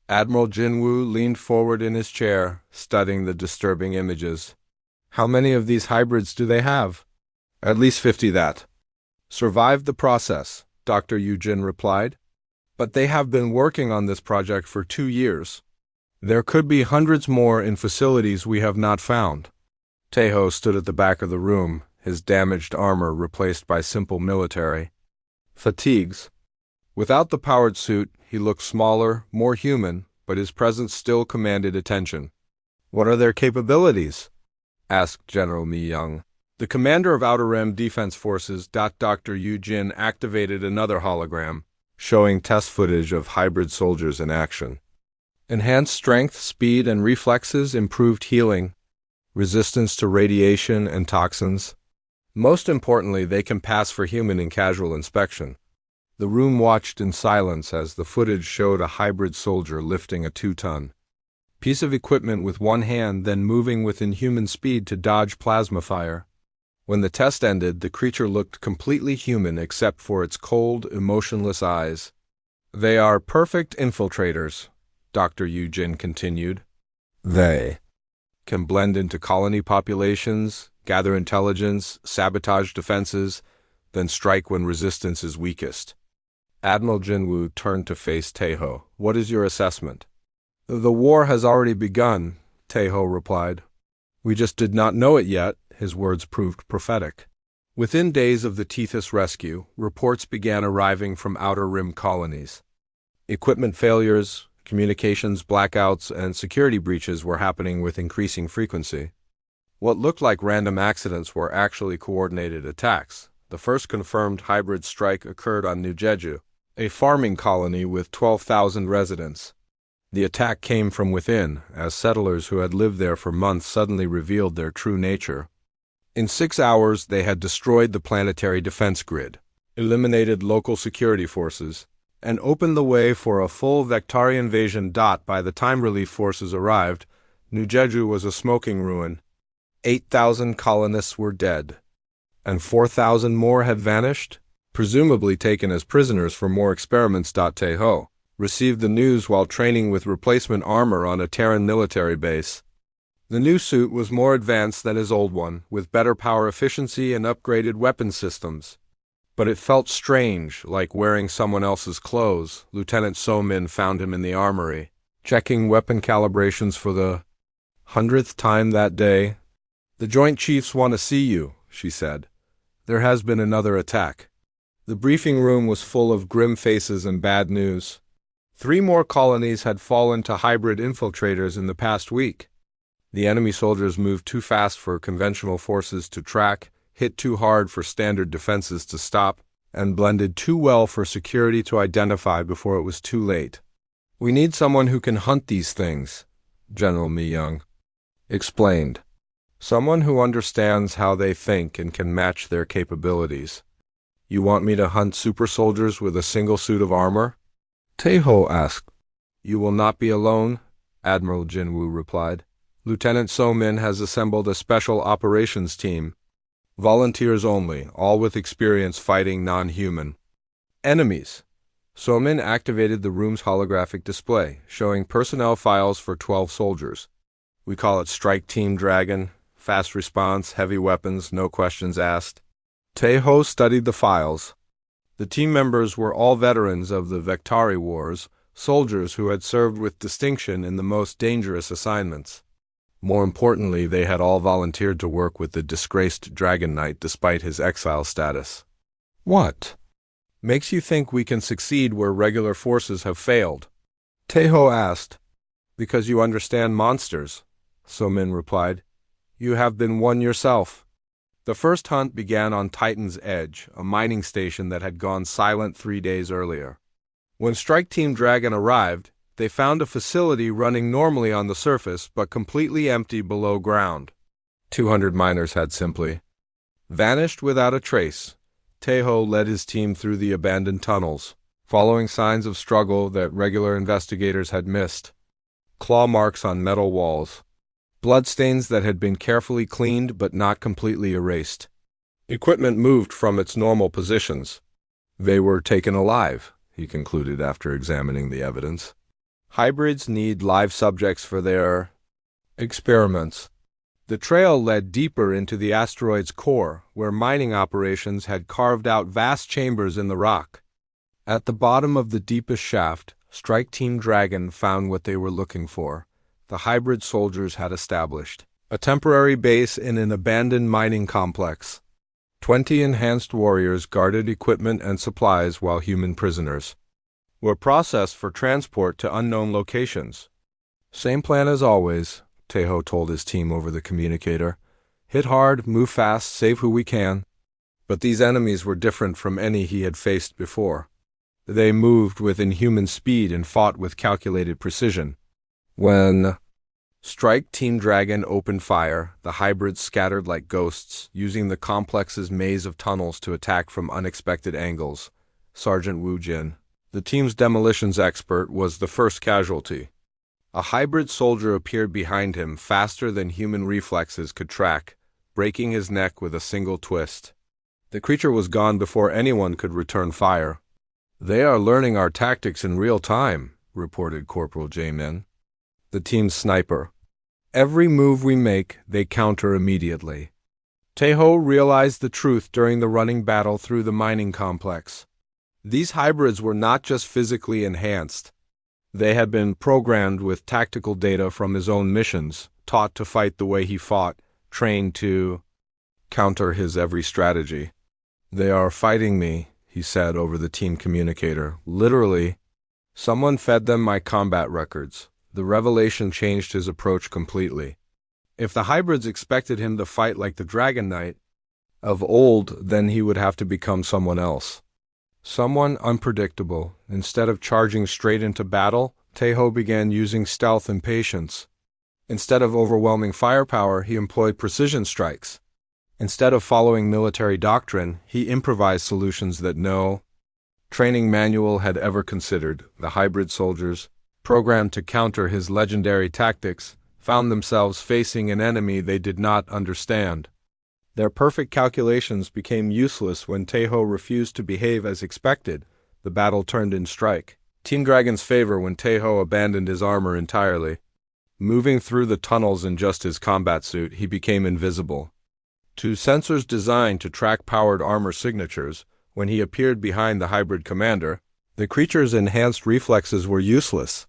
Admiral Jinwoo leaned forward in his chair, studying the disturbing images. "How many of these hybrids do they have?" "At least 50 that survived the process," Dr. Eugene replied. "But they have been working on this project for 2 years. There could be hundreds more in facilities we have not found." Teho stood at the back of the room, his damaged armor replaced by simple military fatigues. Without the powered suit, he looked smaller, more human, but his presence still commanded attention. "What are their capabilities?" asked General Mi Young. The commander of Outer Rim Defense Forces, Dr. Eugene, activated another hologram, showing test footage of hybrid soldiers in action. Enhanced strength, speed, and reflexes, improved healing, resistance to radiation and toxins. Most importantly, they can pass for human in casual inspection. The room watched in silence as the footage showed a hybrid soldier lifting a 2-ton piece of equipment with one hand then moving with inhuman speed to dodge plasma fire. When the test ended, the creature looked completely human except for its cold, emotionless eyes. "They are perfect infiltrators," Dr. Eugene continued. "They can blend into colony populations, gather intelligence, sabotage defenses, then strike when resistance is weakest." Admiral Jinwoo turned to face Taeho. "What is your assessment?" "The war has already begun," Taeho replied. "We just did not know it yet." His words proved prophetic. Within days of the Tethys rescue, reports began arriving from Outer Rim colonies. Equipment failures, communications blackouts, and security breaches were happening with increasing frequency. What looked like random accidents were actually coordinated attacks. The first confirmed hybrid strike occurred on New Jeju, a farming colony with 12,000 residents. The attack came from within, as settlers who had lived there for months suddenly revealed their true nature. In 6 hours, they had destroyed the planetary defense grid, eliminated local security forces, and opened the way for a full Vectari invasion. By the time relief forces arrived, New Jeju was a smoking ruin. 8,000 colonists were dead, and 4,000 more had vanished, presumably taken as prisoners for more experiments. Taeho received the news while training with replacement armor on a Terran military base. The new suit was more advanced than his old one, with better power efficiency and upgraded weapon systems. But it felt strange, like wearing someone else's clothes. Lieutenant So-min found him in the armory, checking weapon calibrations for the 100th time that day. "The Joint Chiefs want to see you," she said. "There has been another attack." The briefing room was full of grim faces and bad news. 3 more colonies had fallen to hybrid infiltrators in the past week. The enemy soldiers moved too fast for conventional forces to track, hit too hard for standard defenses to stop, and blended too well for security to identify before it was too late. "We need someone who can hunt these things," General Mi-young explained. "Someone who understands how they think and can match their capabilities." "You want me to hunt super soldiers with a single suit of armor?" Taeho asked. "You will not be alone," Admiral Jinwoo replied. "Lieutenant So-min has assembled a special operations team. Volunteers only, all with experience fighting non-human enemies." So-min activated the room's holographic display, showing personnel files for 12 soldiers. "We call it Strike Team Dragon. Fast response, heavy weapons, no questions asked." Taeho studied the files. The team members were all veterans of the Vectari Wars, soldiers who had served with distinction in the most dangerous assignments. More importantly, they had all volunteered to work with the disgraced Dragon Knight despite his exile status. "What makes you think we can succeed where regular forces have failed?" Taeho asked. "Because you understand monsters," So-min replied. "You have been one yourself." The first hunt began on Titan's Edge, a mining station that had gone silent 3 days earlier. When Strike Team Dragon arrived, they found a facility running normally on the surface but completely empty below ground. 200 miners had simply vanished without a trace. Taeho led his team through the abandoned tunnels, following signs of struggle that regular investigators had missed. Claw marks on metal walls, bloodstains that had been carefully cleaned but not completely erased. Equipment moved from its normal positions. "They were taken alive," he concluded after examining the evidence. "Hybrids need live subjects for their experiments." The trail led deeper into the asteroid's core, where mining operations had carved out vast chambers in the rock. At the bottom of the deepest shaft, Strike Team Dragon found what they were looking for. The hybrid soldiers had established a temporary base in an abandoned mining complex. 20 enhanced warriors guarded equipment and supplies while human prisoners were processed for transport to unknown locations. "Same plan as always," Taeho told his team over the communicator. "Hit hard, move fast, save who we can." But these enemies were different from any he had faced before. They moved with inhuman speed and fought with calculated precision. When Strike Team Dragon opened fire, the hybrids scattered like ghosts, using the complex's maze of tunnels to attack from unexpected angles. Sergeant Woo Jin, the team's demolitions expert, was the first casualty. A hybrid soldier appeared behind him faster than human reflexes could track, breaking his neck with a single twist. The creature was gone before anyone could return fire. "They are learning our tactics in real time," reported Corporal J-Min, the team's sniper. "Every move we make, they counter immediately." Taeho realized the truth during the running battle through the mining complex. These hybrids were not just physically enhanced. They had been programmed with tactical data from his own missions, taught to fight the way he fought, trained to counter his every strategy. "They are fighting me," he said over the team communicator. "Literally, someone fed them my combat records." The revelation changed his approach completely. If the hybrids expected him to fight like the Dragon Knight of old, then he would have to become someone else. Someone unpredictable. Instead of charging straight into battle, Taeho began using stealth and patience. Instead of overwhelming firepower, he employed precision strikes. Instead of following military doctrine, he improvised solutions that no training manual had ever considered. The hybrid soldiers, programmed to counter his legendary tactics, found themselves facing an enemy they did not understand. Their perfect calculations became useless when Taeho refused to behave as expected. The battle turned in strike. Team Dragon's favor when Taeho abandoned his armor entirely. Moving through the tunnels in just his combat suit, he became invisible to sensors designed to track powered armor signatures. When he appeared behind the hybrid commander, the creature's enhanced reflexes were useless.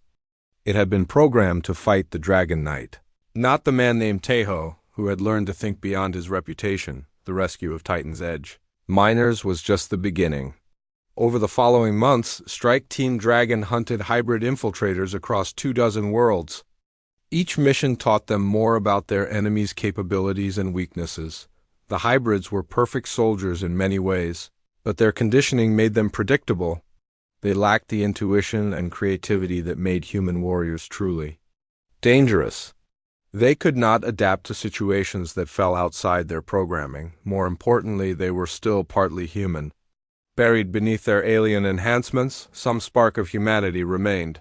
It had been programmed to fight the Dragon Knight, not the man named Taeho, who had learned to think beyond his reputation. The rescue of Titan's Edge miners was just the beginning. Over the following months, Strike Team Dragon hunted hybrid infiltrators across 24 worlds. Each mission taught them more about their enemy's capabilities and weaknesses. The hybrids were perfect soldiers in many ways, but their conditioning made them predictable. They lacked the intuition and creativity that made human warriors truly dangerous. They could not adapt to situations that fell outside their programming. More importantly, they were still partly human. Buried beneath their alien enhancements, some spark of humanity remained.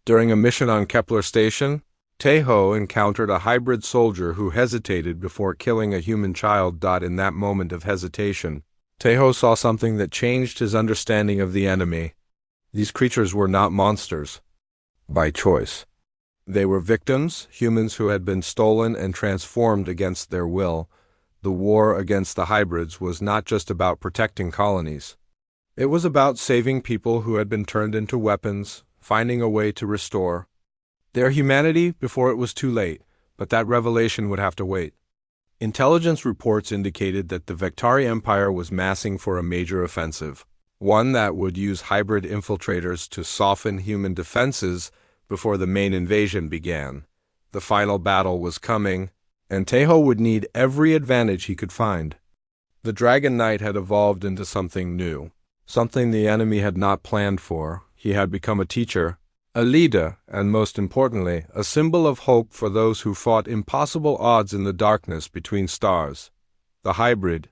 During a mission on Kepler Station, Taeho encountered a hybrid soldier who hesitated before killing a human child. In that moment of hesitation, Taeho saw something that changed his understanding of the enemy. These creatures were not monsters by choice. They were victims, humans who had been stolen and transformed against their will. The war against the hybrids was not just about protecting colonies. It was about saving people who had been turned into weapons, finding a way to restore their humanity before it was too late, but that revelation would have to wait. Intelligence reports indicated that the Vectari Empire was massing for a major offensive, one that would use hybrid infiltrators to soften human defenses before the main invasion began. The final battle was coming, and Taeho would need every advantage he could find. The Dragon Knight had evolved into something new, something the enemy had not planned for. He had become a teacher, a leader, and most importantly, a symbol of hope for those who fought impossible odds in the darkness between stars. The hybrid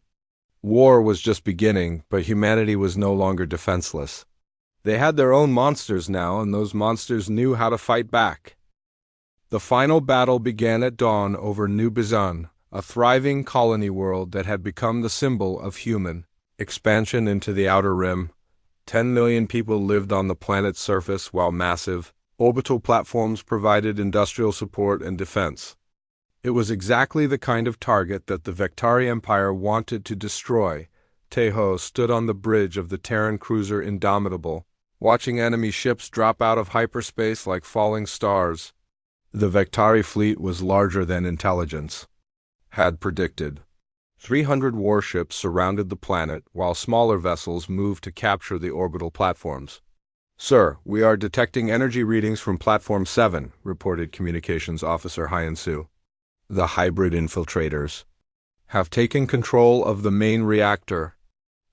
war was just beginning, but humanity was no longer defenseless. They had their own monsters now, and those monsters knew how to fight back. The final battle began at dawn over New Bizan, a thriving colony world that had become the symbol of human expansion into the Outer Rim. 10 million people lived on the planet's surface, while massive orbital platforms provided industrial support and defense. It was exactly the kind of target that the Vectari Empire wanted to destroy. Taeho stood on the bridge of the Terran cruiser Indomitable, watching enemy ships drop out of hyperspace like falling stars. The Vectari fleet was larger than intelligence had predicted. 300 warships surrounded the planet, while smaller vessels moved to capture the orbital platforms. "Sir, we are detecting energy readings from Platform 7, reported Communications Officer Hyan-Su. "The hybrid infiltrators have taken control of the main reactor."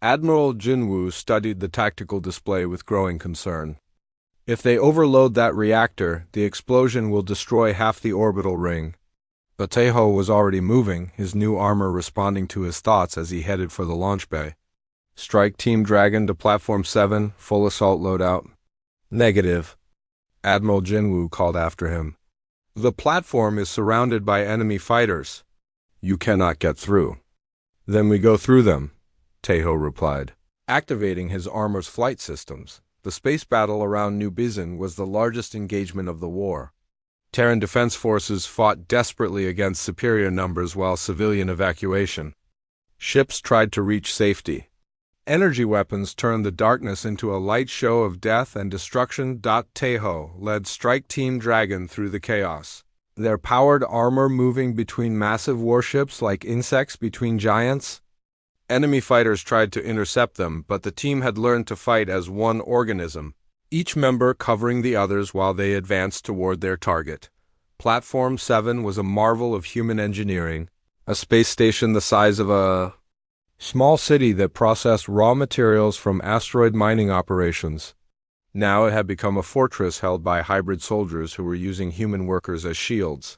Admiral Jinwoo studied the tactical display with growing concern. "If they overload that reactor, the explosion will destroy half the orbital ring." But Taeho was already moving, his new armor responding to his thoughts as he headed for the launch bay. "Strike Team Dragon to Platform 7, full assault loadout." "Negative." Admiral Jinwoo called after him. The platform is surrounded by enemy fighters. You cannot get through. Then we go through them, Taeho replied. Activating his armor's flight systems, the space battle around New Bizin was the largest engagement of the war. Terran defense forces fought desperately against superior numbers while civilian evacuation. Ships tried to reach safety. Energy weapons turned the darkness into a light show of death and destruction. Taeho led Strike Team Dragon through the chaos, their powered armor moving between massive warships like insects between giants. Enemy fighters tried to intercept them, but the team had learned to fight as one organism, each member covering the others while they advanced toward their target. Platform 7 was a marvel of human engineering, a space station the size of a small city that processed raw materials from asteroid mining operations. Now it had become a fortress held by hybrid soldiers who were using human workers as shields.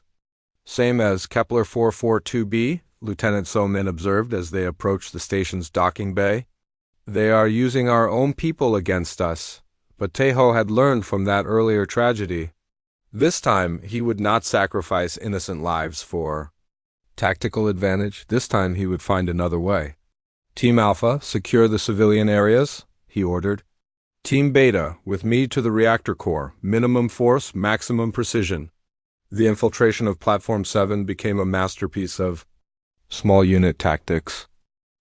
Same as Kepler 442b, Lieutenant So-min observed as they approached the station's docking bay. They are using our own people against us, but Taeho had learned from that earlier tragedy. This time, he would not sacrifice innocent lives for tactical advantage. This time he would find another way. Team Alpha, secure the civilian areas, he ordered. Team Beta, with me to the reactor core, minimum force, maximum precision. The infiltration of Platform 7 became a masterpiece of small unit tactics.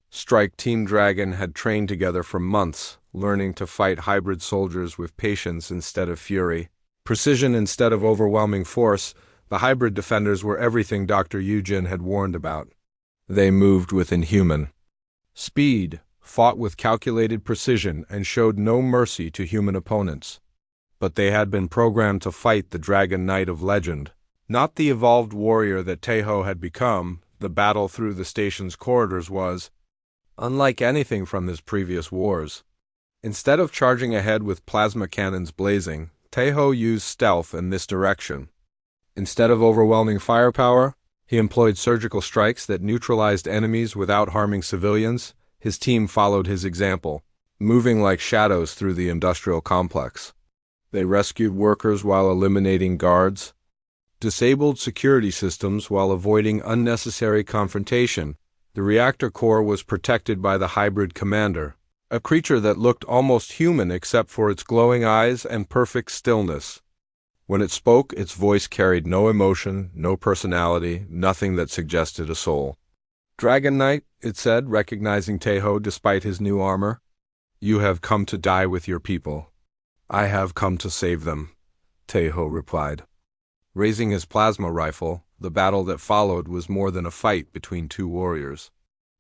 Strike Team Dragon had trained together for months, learning to fight hybrid soldiers with patience instead of fury, precision instead of overwhelming force. The hybrid defenders were everything Dr. Yujin had warned about. They moved with inhuman speed, fought with calculated precision, and showed no mercy to human opponents. But they had been programmed to fight the Dragon Knight of legend, not the evolved warrior that Taeho had become. The battle through the station's corridors was unlike anything from his previous wars. Instead of charging ahead with plasma cannons blazing, Taeho used stealth and misdirection. Instead of overwhelming firepower, he employed surgical strikes that neutralized enemies without harming civilians. His team followed his example, moving like shadows through the industrial complex. They rescued workers while eliminating guards, disabled security systems while avoiding unnecessary confrontation. The reactor core was protected by the hybrid commander, a creature that looked almost human except for its glowing eyes and perfect stillness. When it spoke, its voice carried no emotion, no personality, nothing that suggested a soul. Dragon Knight, it said, recognizing Taeho despite his new armor. You have come to die with your people. I have come to save them, Taeho replied. Raising his plasma rifle, the battle that followed was more than a fight between two warriors.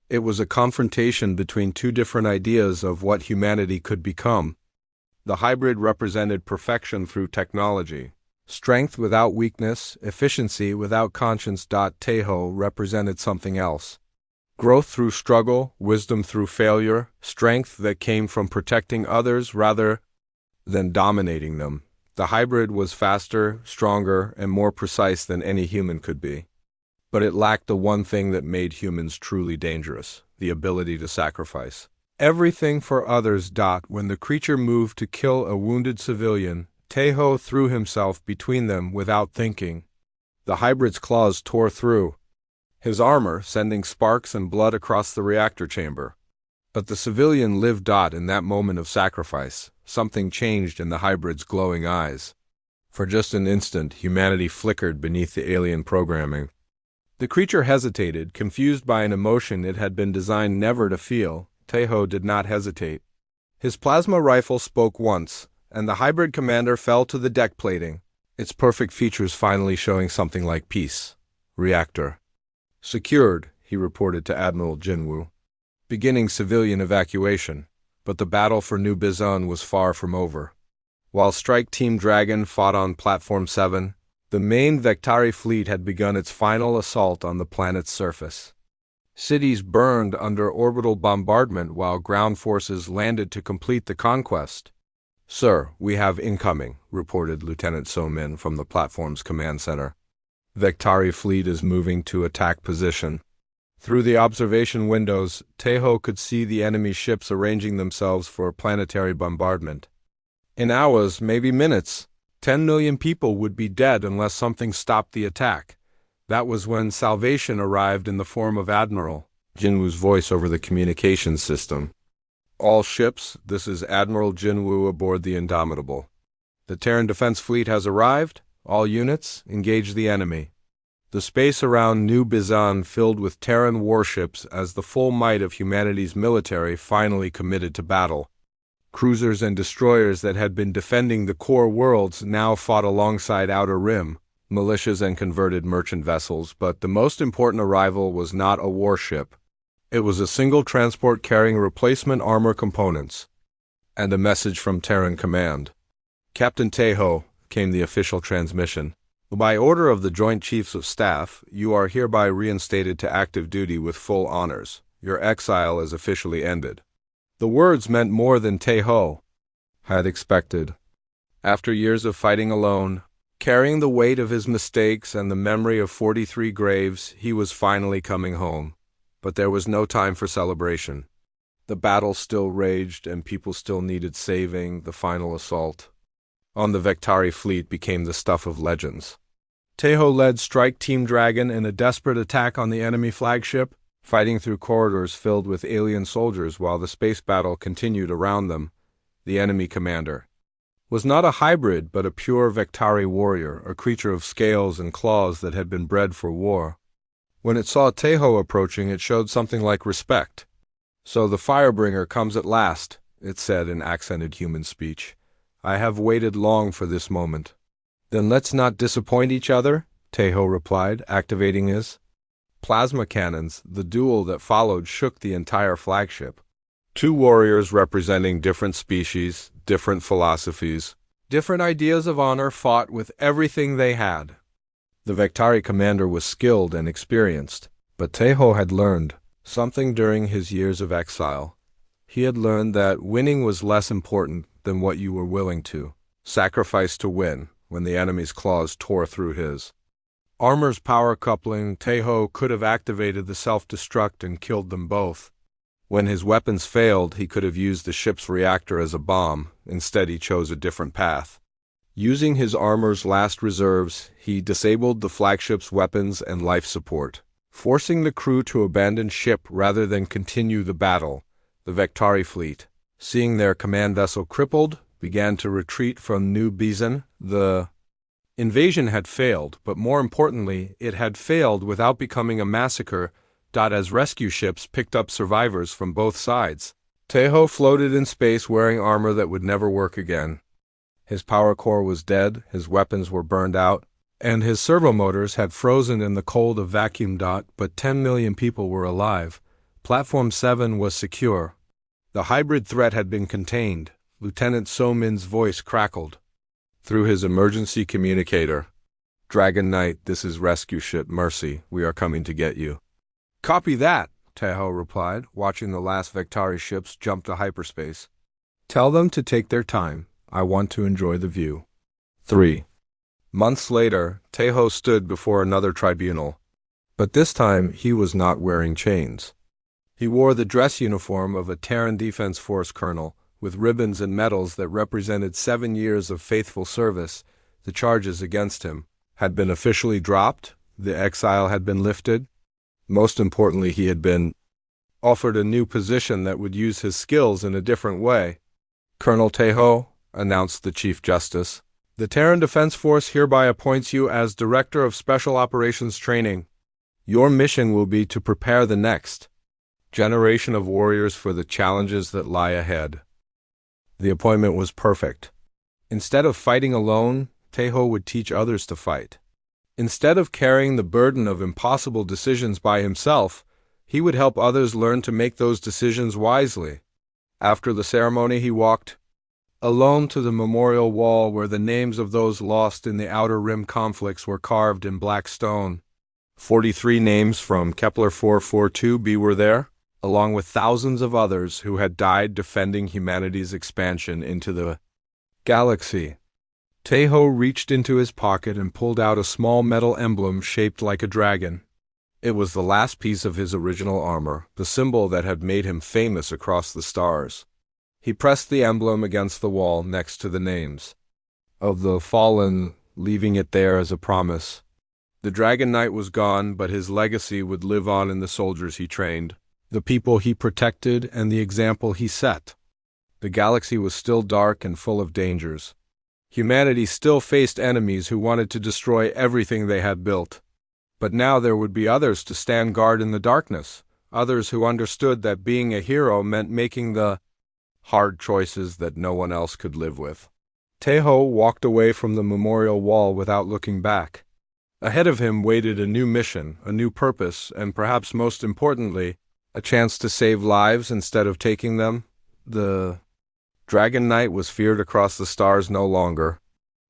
It was a confrontation between two different ideas of what humanity could become. The hybrid represented perfection through technology, strength without weakness, efficiency without conscience. Taeho represented something else. Growth through struggle, wisdom through failure, strength that came from protecting others rather than dominating them. The hybrid was faster, stronger, and more precise than any human could be. But it lacked the one thing that made humans truly dangerous, the ability to sacrifice everything for others. When the creature moved to kill a wounded civilian, Taeho threw himself between them without thinking. The hybrid's claws tore through his armor, sending sparks and blood across the reactor chamber. But the civilian lived. In that moment of sacrifice, something changed in the hybrid's glowing eyes. For just an instant, humanity flickered beneath the alien programming. The creature hesitated, confused by an emotion it had been designed never to feel. Taeho did not hesitate. His plasma rifle spoke once, and the hybrid commander fell to the deck plating, its perfect features finally showing something like peace. Reactor secured, he reported to Admiral Jinwoo. Beginning civilian evacuation, but the battle for New Bizon was far from over. While Strike Team Dragon fought on Platform 7, the main Vectari fleet had begun its final assault on the planet's surface. Cities burned under orbital bombardment while ground forces landed to complete the conquest. Sir, we have incoming, reported Lieutenant So-min from the platform's command center. Vectari fleet is moving to attack position. Through the observation windows, Taeho could see the enemy ships arranging themselves for planetary bombardment. In hours, maybe minutes, 10 million people would be dead unless something stopped the attack. That was when salvation arrived in the form of Admiral Jinwoo's voice over the communications system. All ships, this is Admiral Jinwoo aboard the Indomitable. The Terran Defense Fleet has arrived. All units, engage the enemy. The space around New Bizan filled with Terran warships as the full might of humanity's military finally committed to battle. Cruisers and destroyers that had been defending the core worlds now fought alongside Outer Rim, militias and converted merchant vessels, but the most important arrival was not a warship. It was a single transport carrying replacement armor components, and a message from Terran Command. Captain Taeho, came the official transmission. By order of the Joint Chiefs of Staff, you are hereby reinstated to active duty with full honors. Your exile is officially ended. The words meant more than Taeho had expected. After years of fighting alone, carrying the weight of his mistakes and the memory of 43 graves, he was finally coming home. But there was no time for celebration. The battle still raged and people still needed saving. The final assault on the Vektari fleet became the stuff of legends. Taeho led Strike Team Dragon in a desperate attack on the enemy flagship, fighting through corridors filled with alien soldiers while the space battle continued around them. The enemy commander was not a hybrid but a pure Vektari warrior, a creature of scales and claws that had been bred for war. When it saw Taeho approaching, it showed something like respect. "So the Firebringer comes at last," it said in accented human speech. "I have waited long for this moment." "Then let's not disappoint each other," Taeho replied, activating his plasma cannons. The duel that followed shook the entire flagship. Two warriors representing different species, different philosophies, different ideas of honor fought with everything they had. The Vektari commander was skilled and experienced, but Taeho had learned something during his years of exile. He had learned that winning was less important than what you were willing to sacrifice to win. When the enemy's claws tore through his armor's power coupling, Taeho could have activated the self-destruct and killed them both. When his weapons failed, he could have used the ship's reactor as a bomb. Instead, he chose a different path. Using his armor's last reserves, he disabled the flagship's weapons and life support, forcing the crew to abandon ship rather than continue the battle. The Vektari fleet, seeing their command vessel crippled, began to retreat from New Bizan. The invasion had failed, but more importantly, it had failed without becoming a massacre. As rescue ships picked up survivors from both sides, Taeho floated in space wearing armor that would never work again. His power core was dead, his weapons were burned out, and his servomotors had frozen in the cold of vacuum. But 10 million people were alive. Platform 7 was secure. The hybrid threat had been contained. Lieutenant So Min's voice crackled through his emergency communicator. "Dragon Knight, this is rescue ship Mercy. We are coming to get you." "Copy that," Taeho replied, watching the last Vektari ships jump to hyperspace. "Tell them to take their time. I want to enjoy the view." 3 months later, Taeho stood before another tribunal. But this time, he was not wearing chains. He wore the dress uniform of a Terran Defense Force colonel, with ribbons and medals that represented 7 years of faithful service. The charges against him had been officially dropped, the exile had been lifted. Most importantly, he had been offered a new position that would use his skills in a different way. "Colonel Taeho," announced the Chief Justice, "the Terran Defense Force hereby appoints you as Director of Special Operations Training. Your mission will be to prepare the next generation of warriors for the challenges that lie ahead." The appointment was perfect. Instead of fighting alone, Taeho would teach others to fight. Instead of carrying the burden of impossible decisions by himself, he would help others learn to make those decisions wisely. After the ceremony, he walked alone to the memorial wall where the names of those lost in the Outer Rim conflicts were carved in black stone. 43 names from Kepler 442b were there, along with thousands of others who had died defending humanity's expansion into the galaxy. Taeho reached into his pocket and pulled out a small metal emblem shaped like a dragon. It was the last piece of his original armor, the symbol that had made him famous across the stars. He pressed the emblem against the wall next to the names. of the fallen, leaving it there as a promise. The Dragon Knight was gone, but his legacy would live on in the soldiers he trained, the people he protected, and the example he set. The galaxy was still dark and full of dangers. Humanity still faced enemies who wanted to destroy everything they had built. But now there would be others to stand guard in the darkness, others who understood that being a hero meant making the hard choices that no one else could live with. Tejo walked away from the memorial wall without looking back. Ahead of him waited a new mission, a new purpose, and perhaps most importantly, a chance to save lives instead of taking them. The Dragon Knight was feared across the stars no longer,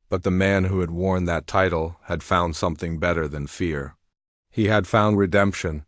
but the man who had worn that title had found something better than fear. He had found redemption,